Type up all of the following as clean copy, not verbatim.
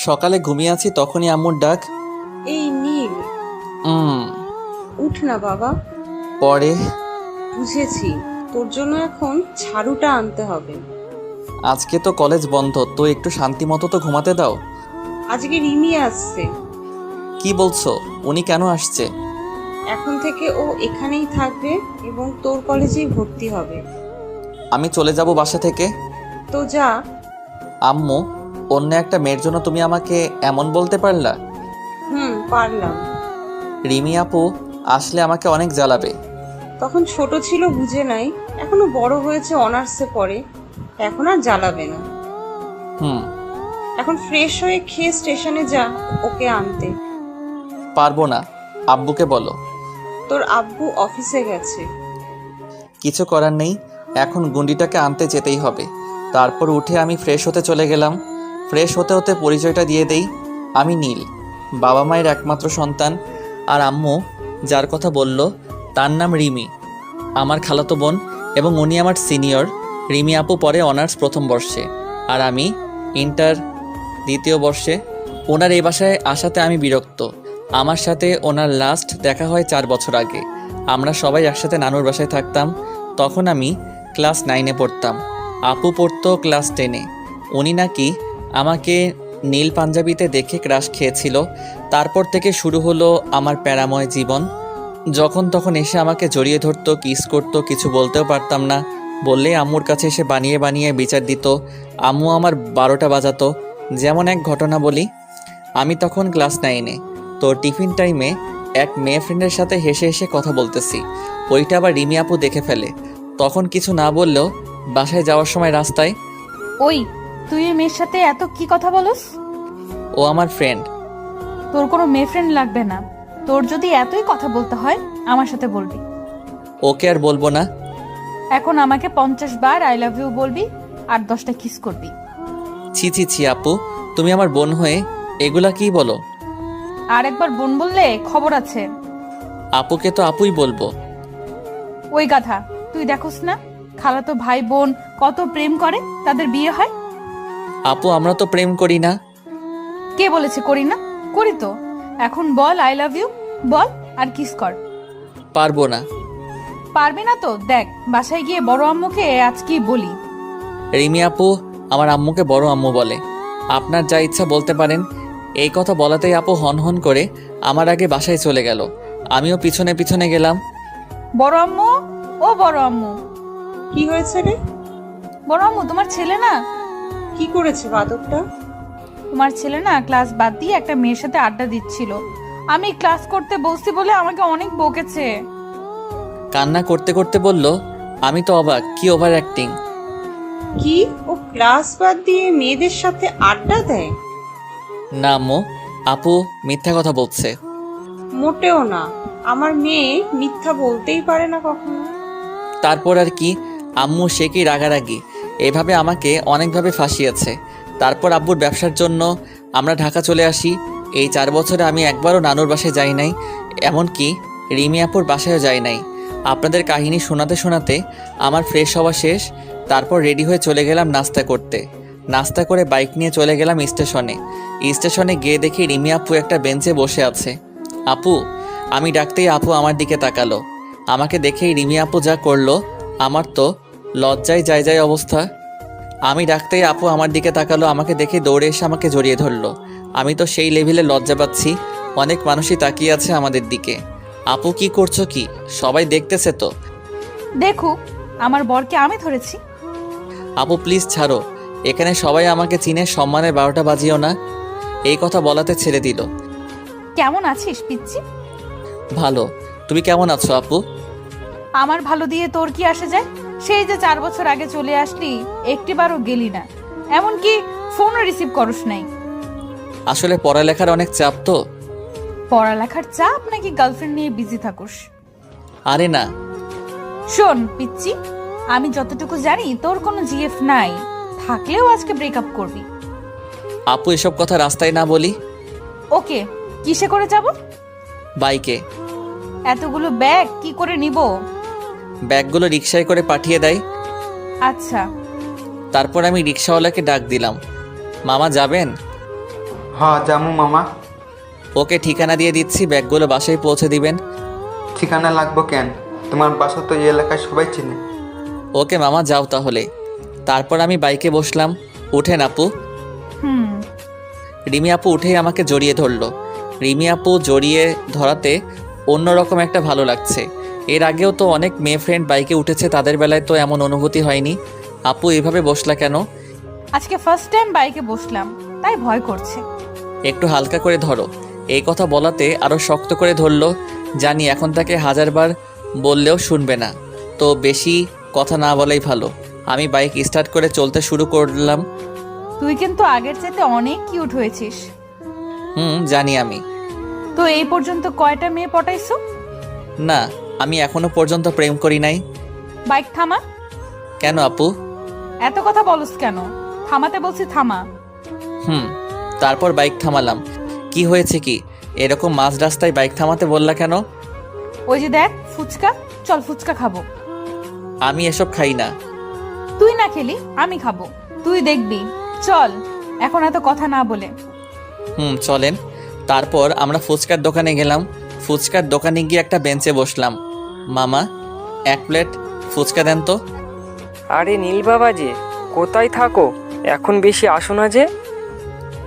সকালে ঘুমিয়ে আছি তখনই আম্মুর ডাক। এই নীল, উম উঠ না বাবা। পরে বুঝেছি, তোর জন্য এখন ঝাড়ুটা আনতে হবে। আজকে তো কলেজ বন্ধ, তো একটু শান্তি মতো তো ঘুমাতে দাও। আজকে রিমি আসছে। কি বলছো? উনি কেন আসছে? এখন থেকে ও এখানেই থাকবে এবং তোর কলেজেই ভর্তি হবে। আমি চলে যাব বাসা থেকে। তো যা। আম্মু, অন্য একটা মেয়ের জন্য তুমি আমাকে এমন বলতে পারলা? পারলাম। রিমি আপু আসলে আমাকে অনেক জ্বালাবে। তখন ছোট ছিল, বুঝে নাই। এখনো বড় হয়েছে, অনার্সে পড়ে, এখন আর জ্বালাবে না। হুম। এখন ফ্রেশ হয়ে খেয়ে স্টেশনে যা ওকে আনতে। পারবো না, আব্বুকে বলো। তোর আব্বু অফিসে গেছে। কিছু করার নেই, এখন গুন্ডিটাকে আনতে যেতেই হবে। তারপর উঠে আমি ফ্রেশ হতে চলে গেলাম। ফ্রেশ হতে হতে পরিচয়টা দিয়ে দেই, আমি নীল, বাবা মায়ের একমাত্র সন্তান। আর আম্মু যার কথা বলল তার নাম রিমি, আমার খালাতো বোন, এবং উনি আমার সিনিয়র। রিমি আপু পরে অনার্স প্রথম বর্ষে, আর আমি ইন্টার দ্বিতীয় বর্ষে। ওনার এই বাসায় আসাতে আমি বিরক্ত। আমার সাথে ওনার লাস্ট দেখা হয় 4 বছর আগে। আমরা সবাই একসাথে নানুর বাসায় থাকতাম। তখন আমি ক্লাস 9-এ পড়তাম, আপু পড়তো ক্লাস 10-এ। উনি নাকি আমাকে নীল পাঞ্জাবিতে দেখে ক্রাশ খেয়েছিল। তারপর থেকে শুরু হলো আমার প্যারাময় জীবন। যখন তখন এসে আমাকে জড়িয়ে ধরতো, কিস করতো, কিছু বলতেও পারতাম না। বললেই আম্মুর কাছে এসে বানিয়ে বানিয়ে বিচার দিত। আম্মু আমার 12টা বাজাতো। যেমন এক ঘটনা বলি, আমি তখন ক্লাস 9-এ। তো টিফিন টাইমে এক মেয়ে ফ্রেন্ডের সাথে হেসে হেসে কথা বলতেছি, ওইটা আবার রিমি আপু দেখে ফেলে। তখন কিছু না বললেও বাসায় যাওয়ার সময় রাস্তায়, ওই, তুই এই মেয়ের সাথে এত কি কথা বলস? ও আমার ফ্রেন্ড। তোর কোনো মেয়ে ফ্রেন্ড লাগবে না। তোর যদি এতই কথা বলতে হয় আমার সাথে বলবি। ওকে আর বলবো না। এখন আমাকে 50 বার আই লাভ ইউ বলবি আর 10টা কিস করবি। ছি ছি ছি আপু, তুমি আমার বোন হয়ে এগুলা কি বলো? আর একবার বোন বললে খবর আছে। আপুকে তো আপুই বলবো। ওই গাধা, তুই দেখোস না খালাতো ভাই বোন কত প্রেম করে, তাদের বিয়ে হয়। আপু আমরা তো প্রেম করি না। কে বলেছে করি না? করি তো। এখন বল আই লাভ ইউ, বল আর কিস কর। পারবো না। পারবি না তো দেখ, বাসায় গিয়ে বড় আম্মুকে আজকেই বলি। রিমি আপু আমার আম্মুকে বড় আম্মু বলে। আপনার যা ইচ্ছা বলতে পারেন। এই কথা বলাতেই আপু হন হন করে আমার আগে বাসায় চলে গেল। আমিও পিছনে পিছনে গেলাম। বড় আম্মু, ও বড় আম্মু। কি হয়েছে রে? বড় আম্মু, তোমার ছেলে না? কি করেছে বাদকটা? তোমার ছেলে না ক্লাস বাদ দিয়ে একটা মেয়ের সাথে আড্ডা দিচ্ছিল। আমি ক্লাস করতে বসছি বলে আমাকে অনেক বকেছে। কান্না করতে করতে বলল, আমি তো অবাক, কি ওভার অ্যাক্টিং। কি, ও ক্লাস বাদ দিয়ে মেয়েদের সাথে আড্ডা দেয়? না আম্মু, আপু মিথ্যা কথা বলছে। মোটেও না, আমার মেয়ে মিথ্যা বলতেই পারে না কখনো। তারপর আর কি, আম্মু সে কি রাগারাগি, এভাবে আমাকে অনেকভাবে ফাঁসিয়েছে। তারপর আব্বুর ব্যবসার জন্য আমরা ঢাকা চলে আসি। এই 4 বছরে আমি একবারও নানুর বাসায় যাই নাই, এমনকি রিমি আপুর বাসায়ও যাই নাই। আপনাদের কাহিনী শোনাতে শোনাতে আমার ফ্রেশ হওয়া শেষ। তারপর রেডি হয়ে চলে গেলাম নাস্তা করতে। নাস্তা করে বাইক নিয়ে চলে গেলাম স্টেশনে। স্টেশনে গিয়ে দেখি রিমি আপু একটা বেঞ্চে বসে আছে। আপু, আমি ডাকতেই আপু আমার দিকে তাকালো। আমাকে দেখেই রিমি আপু যা করলো, আমার তো লজ্জায় যায় যায় অবস্থা। আমি ডাকতেই আপু আমার দিকে তাকালো, আমাকে দেখে দৌড়ে এসে আমাকে জড়িয়ে ধরলো। আমি তো সেই লেভেলে লজ্জা পাচ্ছি, অনেক মানুষই তাকিয়ে আছে আমাদের দিকে। আপু কি করছো কি? সবাই দেখতেছে তো। দেখুক, আমার বরকে আমি ধরেছি। আপু প্লিজ ছাড়ো, এখানে সবাই আমাকে চিনে, সম্মানের 12টা বাজিও না। এই কথা বলাতে ছেড়ে দিল। কেমন আছিস পিচ্ছি? ভালো, তুমি কেমন আছো আপু? আমার ভালো দিয়ে তোর কি আসে যায়? সেই যে 4 বছর আগে চলে আসলি, একটিবারও গেলি না, এমনকি ফোনও রিসিভ করস নাই। আসলে পড়ালেখার অনেক চাপ তো। পড়ালেখার চাপ নাকি গার্লফ্রেন্ড নিয়ে বিজি থাকুস? আরে না। শোন পিচ্ছি, আমি যতটুকু জানি তোর কোনো জিএফ নাই, থাকলেও আজকে ব্রেকআপ করবি। আপু এসব কথা রাস্তায় না বলি। ওকে, কিসে করে যাব? বাইকে। এতগুলো ব্যাগ কি করে নিব? ব্যাগগুলো রিকশায় করে পাঠিয়ে দেয়। আচ্ছা। তারপর আমি রিকশাওয়ালাকে ডাক দিলাম, মামা যাবেন? জামু মামা। ওকে ঠিকানা দিয়ে দিচ্ছি, ব্যাগগুলো বাসায় পৌঁছে দিবেন। ঠিকানা লাগবো কেন? তোমার বাসা তো এই এলাকায় সবাই চিনে। ওকে মামা, যাও তাহলে। তারপর আমি বাইকে বসলাম। উঠেন আপু। হুম। রিমি আপু উঠেই আমাকে জড়িয়ে ধরলো। রিমি আপু জড়িয়ে ধরাতে অন্যরকম একটা ভালো লাগছে। এর আগেও তো অনেক মেয়ে ফ্রেন্ড বাইকে উঠেছে, তাদের বেলায় তো এমন অনুভূতি হয়নি। আপু এভাবে বসলা কেন? আজকে ফার্স্ট টাইম বাইকে বসলাম, তাই ভয় করছে। একটু হালকা করে ধরো। এই কথা বলাতে আরও শক্ত করে ধরলো। জানি এখন তাকে হাজারবার বললেও শুনবে না, তো বেশি কথা না বলাই ভালো। আমি বাইক স্টার্ট করে চলতে শুরু করলাম। তুই কিন্তু আগের চাইতে অনেক কিউট হয়েছিস। জানি আমি। তো এই পর্যন্ত কয়টা মেয়ে পটাইছো? না, আমি এখনো পর্যন্ত প্রেম করি নাই। বাইক থামা। কেন আপু? এত কথা বলস কেন? থামাতে বলছি, থামা। তারপর বাইক থামালাম। কি হয়েছে কি? এরকম মাঝ রাস্তায় বাইক থামাতে বললা কেন? ওই যে দেখ ফুচকা, চল ফুচকা খাবো। আমি এসব খাই না। তুই না খেলি আমি খাবো, তুই দেখবি। চল এখন এত কথা না বলে। চলেন। তারপর আমরা ফুচকার দোকানে গেলাম। ফুচকার দোকানে গিয়ে একটা বেঞ্চে বসলাম। মামা, 1 প্লেট ফুচকা দেন তো। আরে নীল বাবা যে, কোথায় থাকো? এখন বেশি আসো না যে।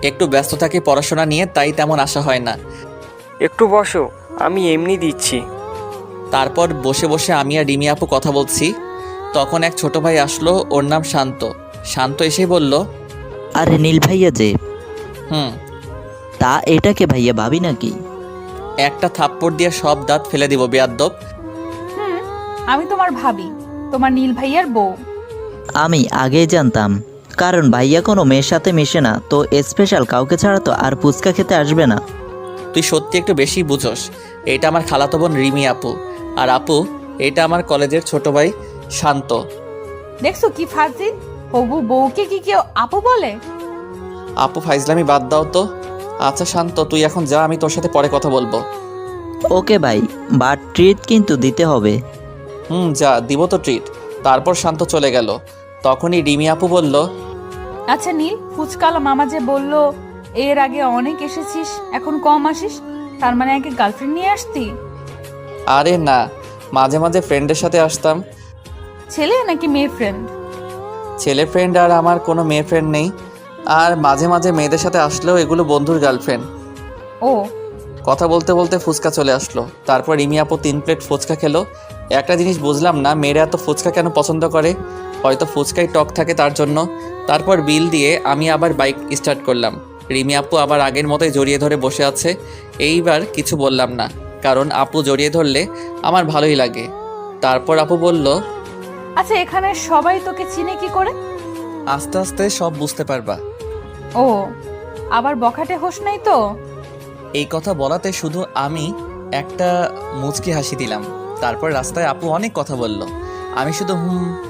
একটু ব্যস্ত থাকি পড়াশোনা নিয়ে, তাই তেমন আশা হয় না। একটু বসো, আমি এমনি দিচ্ছি। তারপর বসে বসে আমি আর রিমি আপু কথা বলছি। তখন এক ছোট ভাই আসলো, ওর নাম শান্ত। শান্ত এসেই বলল, আরে নীল ভাইয়া যে। হুম। তা এটাকে ভাইয়া ভাবি নাকি? একটা থাপ্পড় দিয়ে সব দাঁত ফেলে দিব বেয়াদ্দব। আমি তোমার ভাবি, তোমার নীল ভাইয়ার বউ। আমি আগেই জানতাম, কারণ ভাইয়া কোনো মেয়ের সাথে মিশে না, তো স্পেশাল কাউকে ছাড়া তো আর ফুচকা খেতে আসবে না। তুই সত্যি একটু বেশি বুঝোস। এটা আমার খালাতো বোন রিমি আপু, আর আপু এটা আমার কলেজের ছোট ভাই শান্ত। দেখছো কি ফাজিল, হবু বউকে কি কেউ আপু বলে? আপু ফাইজলামি বাদ দাও তো। আচ্ছা শান্ত, তুই এখন যা, আমি তোর সাথে পরে কথা বলবো। ওকে ভাই, বাট ট্রিট কিন্তু দিতে হবে। যা, দিব তো ট্রিট। তারপর শান্ত চলে গেল। তখনই রিমি আপু বলল, আচ্ছা নীল, ফুচকালা মামা যে বললো এর আগে অনেক এসেছিস, এখন কম আসিস, তার মানে আগে গার্লফ্রেন্ড নিয়ে আসতি? আরে না, মাঝে মাঝে ফ্রেন্ডের সাথে আসতাম। ছেলে নাকি মেয়ে ফ্রেন্ড? ছেলে ফ্রেন্ড আর আমার কোনো মেয়ে ফ্রেন্ড নেই। আর মাঝে মাঝে মেয়েদের সাথে আসলেও এগুলো বন্ধুর গার্লফ্রেন্ড। ও। কথা বলতে বলতে ফুচকা চলে আসলো। তারপর রিমি আপু 3 প্লেট ফুচকা খেলো। একটা জিনিস বুঝলাম না, মেয়েরা এত ফুচকা কেন পছন্দ করে? হয়তো ফুচকাই টক থাকে তার জন্য। তারপর বিল দিয়ে আমি আবার বাইক স্টার্ট করলাম। রিমি আপু আবার আগের মতোই জড়িয়ে ধরে বসে আছে। এইবার কিছু বললাম না, কারণ আপু জড়িয়ে ধরলে আমার ভালোই লাগে। তারপর আপু বলল, আচ্ছা এখানে সবাই তোকে চিনে কি করে? আস্তে আস্তে সব বুঝতে পারবা। ও, আবার বখাটে হোস নাই তো? এই কথা বলাতে শুধু আমি একটা মুচকি হাসি দিলাম। তারপর রাস্তায় আপু অনেক কথা বলল, আমি শুধু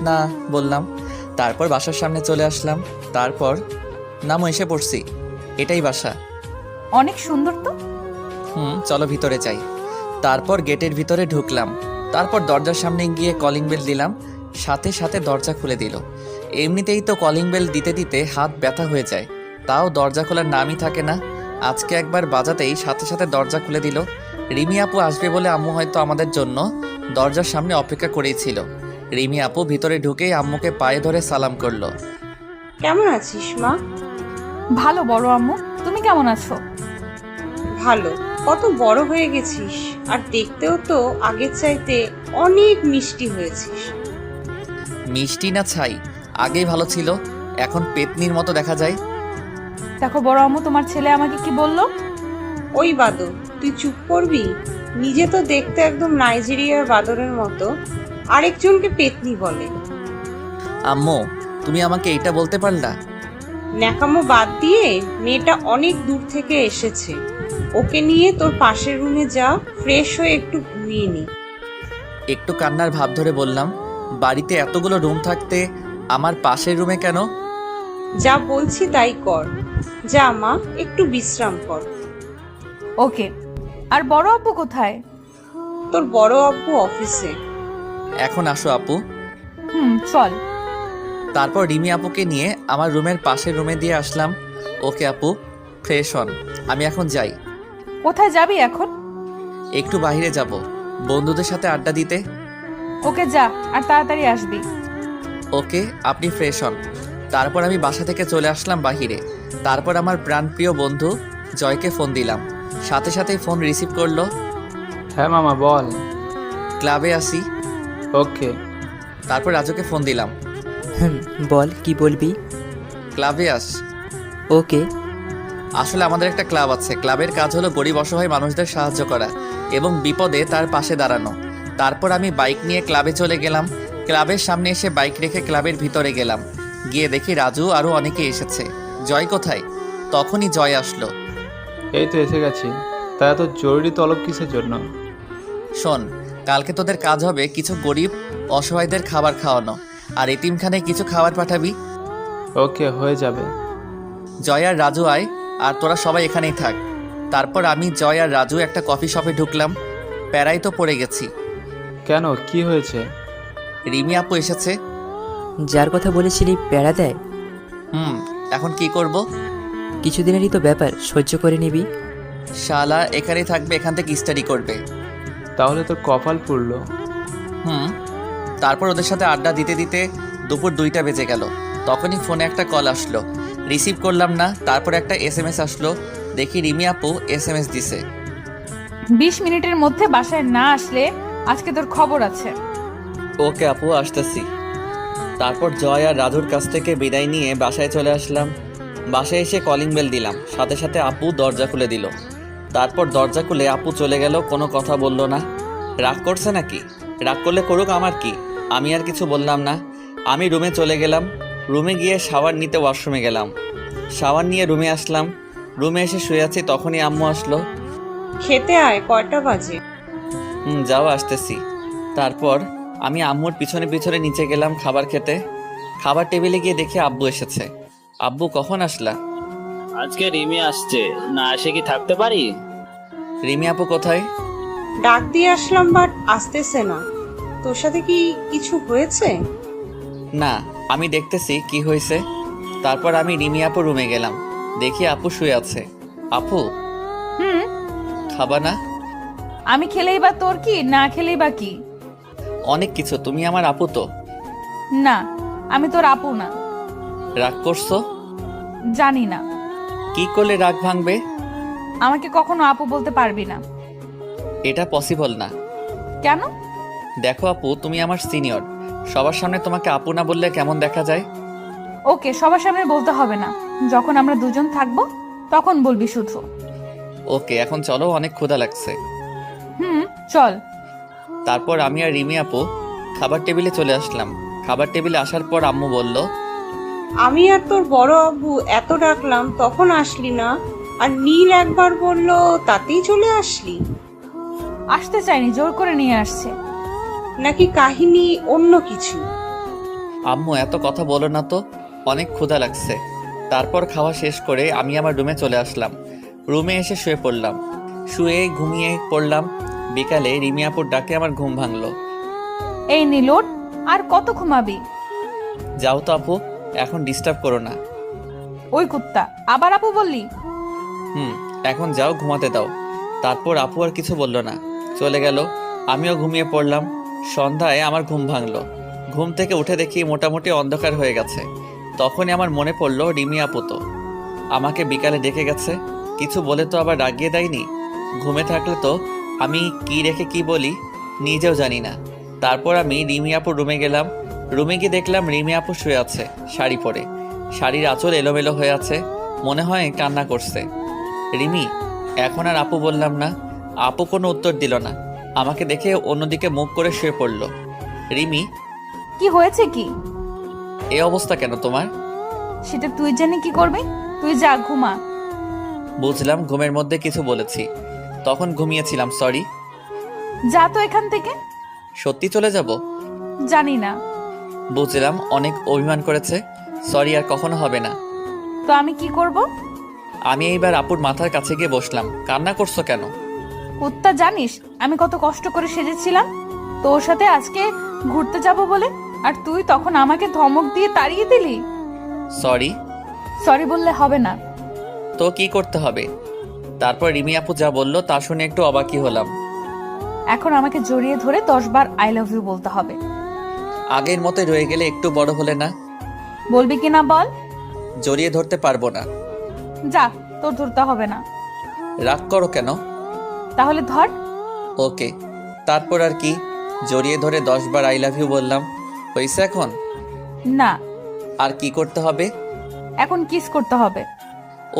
না বললাম। তারপর বাসার সামনে চলে আসলাম। তারপর নামও এসে পড়ছি, এটাই বাসা। অনেক সুন্দর তো। চলো ভিতরে যাই। তারপর গেটের ভিতরে ঢুকলাম। তারপর দরজার সামনে গিয়ে কলিং বেল দিলাম, সাথে সাথে দরজা খুলে দিল। এমনিতেই তো কলিং বেল দিতে দিতে হাত ব্যথা হয়ে যায়, তাও দরজা খোলার নামই থাকে না। আজকে একবার বাজাতেই সাথে সাথে দরজা খুলে দিল। রিমি আপু আসবে বলে আম্মু হয়তো আমাদের জন্য দরজার সামনে অপেক্ষা করেই ছিল। রিমি আপু ভিতরে ঢুকেই আম্মুকে পায়ে ধরে সালাম করলো। কেমন আছিস মা? ভালো বড় আম্মু, তুমি কেমন আছো? ভালো। কত বড় হয়ে গেছিস, আর দেখতেও তো আগের চাইতে অনেক মিষ্টি হয়েছিস। মিষ্টি না ছাই, আগেই ভালো ছিল, এখন পেতনির মতো দেখা যায়। দেখো বড় আম্মু, তোমার ছেলে আমাকে কি বললো? ওই বাদর, তুই চুপ করবি? নিজে তো দেখতে একদম নাইজেরিয়ার বাদরের মতো, আরেকজনকে পেতনি বলে। আম্মু, তুমি আমাকে এটা বলতে পারলা? ন্যাকামো বাদ দিয়ে, মেয়েটা অনেক দূর থেকে এসেছে, ওকে নিয়ে তোর পাশের রুমে যা, ফ্রেশ হয়ে একটু ঘুমিয়ে নি। একটু কান্নার ভাব ধরে বললাম, বাড়িতে এতগুলো রুম থাকতে আমার পাশের রুমে কেন? যা বলছি তাই কর। যা মা, একটু বিশ্রাম কর। ওকে। আর বড় আব্বু কোথায়? তোর বড় আব্বু অফিসে। এখন আসো আপু। চল। তারপর রিমি আপুকে নিয়ে আমার রুমের পাশের রুমে দিয়ে আসলাম। ওকে আপু। ফ্রেশ হন, আমি এখন যাই। কোথায় যাবি এখন? একটু বাইরে যাব, বন্ধুদের সাথে আড্ডা দিতে। ওকে যা, আর তাড়াতাড়ি আসবি। ওকে, আপনি ফ্রেশ হন। তারপর আমি বাসা থেকে চলে আসলাম বাহিরে। তারপর আমার প্রাণপ্রিয় বন্ধু জয়কে ফোন দিলাম। সাথে সাথেই ফোন রিসিভ করলো। হ্যাঁ মামা বল। ক্লাবে আসি। ওকে। তারপর রাজুকে ফোন দিলাম। বল কি বলবি? ক্লাবে আস। ওকে। আসলে আমাদের একটা ক্লাব আছে। ক্লাবের কাজ হলো গরিব অসহায় মানুষদের সাহায্য করা এবং বিপদে তার পাশে দাঁড়ানো। তারপর আমি বাইক নিয়ে ক্লাবে চলে গেলাম। ক্লাবের সামনে এসে বাইক রেখে ক্লাবের ভিতরে গেলাম। গিয়ে দেখি রাজু আরও অনেকে এসেছে। জয় কোথায়? তখনই জয় আসলো। এই তো এসে গেছি। তা এত জরুরি তলব কিসের জন্য? শোন, কালকে তোদের কাজ হবে কিছু গরিব অসহায়দের খাবার খাওয়ানো, আর এতিমখানায় কিছু খাবার পাঠাবি। ওকে, হয়ে যাবে। জয় আর রাজু আয়, আর তোরা সবাই এখানেই থাক। তারপর আমি, জয় আর রাজু একটা কফি শপে ঢুকলাম। প্যারাই তো পড়ে গেছি। কেন, কি হয়েছে? রিমি আপু এসেছে। যার কথা বলেছিলি প্যারা দেয়। এখন কি করব? কিছুদিনেরই তো ব্যাপার, সহ্য করে নিবি। শালা এখানেই থাকবে, এখান থেকে স্টাডি করবে। তাহলে তোর কপাল পুড়লো। তারপর ওদের সাথে আড্ডা দিতে দিতে দুপুর 2টা বেজে গেল। তখনই ফোনে একটা কল আসলো, রিসিভ করলাম না। তারপর একটা SMS আসলো, দেখি রিমি আপু SMS দিছে। 20 মিনিটের মধ্যে বাসায় না আসলে আজকে তোর খবর আছে। ওকে আপু, আসতেছি। তারপর জয় আর রাজুর কাছ থেকে বিদায় নিয়ে বাসায় চলে আসলাম। বাসায় এসে কলিং বেল দিলাম, সাথে সাথে আপু দরজা খুলে দিল। তারপর দরজা খুলে আপু চলে গেল, কোনো কথা বলল না। রাগ করছে নাকি? রাগ করলে করুক, আমার কি। আমি আর কিছু বললাম না। আমি রুমে চলে গেলাম। রুমে গিয়ে শাওয়ার নিতে ওয়াশরুমে গেলাম। শাওয়ার নিয়ে রুমে আসলাম। রুমে এসে শুয়ে আছি, তখনই আম্মু আসলো। খেতে আয়, কয়টা বাজে? যাও, আসতেছি। তারপর আমি আম্মুর পিছনে পিছনে নিচে গেলাম খাবার খেতে। খাবার টেবিলে গিয়ে দেখি আব্বু এসেছে। আব্বু, কখন আসলা? আজকে রিমি আসছে, না এসে কি থাকতে পারি? রিমি আপু কোথায়? ডাক দিয়ে আসলাম, বাট আসতেছে না। তোর সাথে কি কিছু হয়েছে? না, আমি দেখতেছি কি হয়েছে। তারপর আমি রিমি আপু রুমে গেলাম, দেখি আপু শুয়ে আছে। আপু, খাবা না? আমি খেলেই বা তোর কি, না খেলেই বা কি? অনেক কিছু, তুমি আমার আপু তো। না, আমি তোর আপু না। রাগ করছো? জানি না। কি করলে রাগ ভাঙবে? আমাকে কখনো আপু বলতে পারবি না। এটা পসিবল না। কেন? দেখো আপু, তুমি আমার সিনিয়র। সবার সামনে তোমাকে আপু না বললে কেমন দেখা যায়? ওকে, সবার সামনে বলতে হবে না। যখন আমরা দুজন থাকবো তখন বলবি শুধু। ওকে, এখন চলো, অনেক ক্ষুধা লাগছে। চল। তারপর আমি আর রিমি আপু খাবার টেবিলে চলে আসলাম। খাবার টেবিলে আসার পর আম্মু বলল, আমি আর তোর বড় আব্বু এত ডাকলাম, তখন আসলি না। আর নীল একবার বললো, তাতেই চলে আসলি। আসতে চাইনি, জোর করে নিয়ে আসছে। নাকি কাহিনী অন্য কিছু? আম্মু এত কথা বলো না তো, অনেক ক্ষুধা লাগছে। তারপর খাওয়া শেষ করে আমি আমার রুমে চলে আসলাম। রুমে এসে শুয়ে পড়লাম। শুয়ে ঘুমিয়ে পড়লাম। বিকালে রিমি আপুর ডাকে আমার ঘুম ভাঙলো। এই নীলোট, আর কত ঘুমাবি? যাও তো আপু, এখন ডিস্টার্ব করো না। ওই কুত্তা, আবার আপু বললি? এখন যাও, ঘুমাতে দাও। তারপর আপু আর কিছু বলল না, চলে গেল। আমিও ঘুমিয়ে পড়লাম। সন্ধ্যায় আমার ঘুম ভাঙলো। ঘুম থেকে উঠে দেখি মোটামুটি অন্ধকার হয়ে গেছে। তখনই আমার মনে পড়লো রিমি আপু তো আমাকে বিকালে ডেকে গেছে। কিছু বলে তো আবার রাগিয়ে দেয়নি। ঘুমে থাকলে তো আমি কি রেখে কি বলি নিজেও জানি না। তারপর আমি রিমি আপুর রুমে গেলাম। রুমে গিয়ে দেখলাম রিমি আপু শুয়ে আছে শাড়ি পরে। শাড়ির আঁচল এলোমেলো হয়ে আছে, মনে হয় কান্না করছে। রিমি, এখন আর আপু বললাম না। আপু কোনো উত্তর দিল না। আমাকে দেখে অন্যদিকে মুখ করে শুয়ে পড়ল। রিমি, কি হয়েছে কি? এই অবস্থা কেন তোমার? সেটা তুই জানি কি করবি? তুই যা, ঘুমা। বুঝলাম ঘুমের মধ্যে কিছু বলেছি, তখন ঘুমিয়েছিলাম, সরি। যা তো এখান থেকে। সত্যি চলে যাব? জানি না। বুঝলাম অনেক অভিমান করেছে, সরি, আর কখনো হবে না। তো আমি কি করব? আমি এইবার আপুর মাথার কাছে গিয়ে বসলাম। কান্না করছো কেন? কুত্তা, জানিস আমি কত কষ্ট করে সেজেছিলাম তোর সাথে আজকে ঘুরতে যাব বলে, আর তুই তখন আমাকে ধমক দিয়ে তাড়িয়ে দিলি। সরি। সরি বললে হবে না। তো কি করতে হবে? তারপর রিমি আপু যা বলল তা শুনে একটু অবাকই হলাম। এখন আমাকে জড়িয়ে ধরে 10 বার আই লাভ ইউ বলতে হবে। আগের মতোই রয়ে গেলে একটু বড় হলে না? বলবি কি না বল? জড়িয়ে ধরতে পারবো না। যা, তোর ধরতে হবে না। রাগ করো কেন? তাহলে ধর। ওকে। তারপর আর কি? জড়িয়ে ধরে 10 বার আই লাভ ইউ বললাম। হয়েছে এখন? না, আর কি করতে হবে? এখন কিস করতে হবে।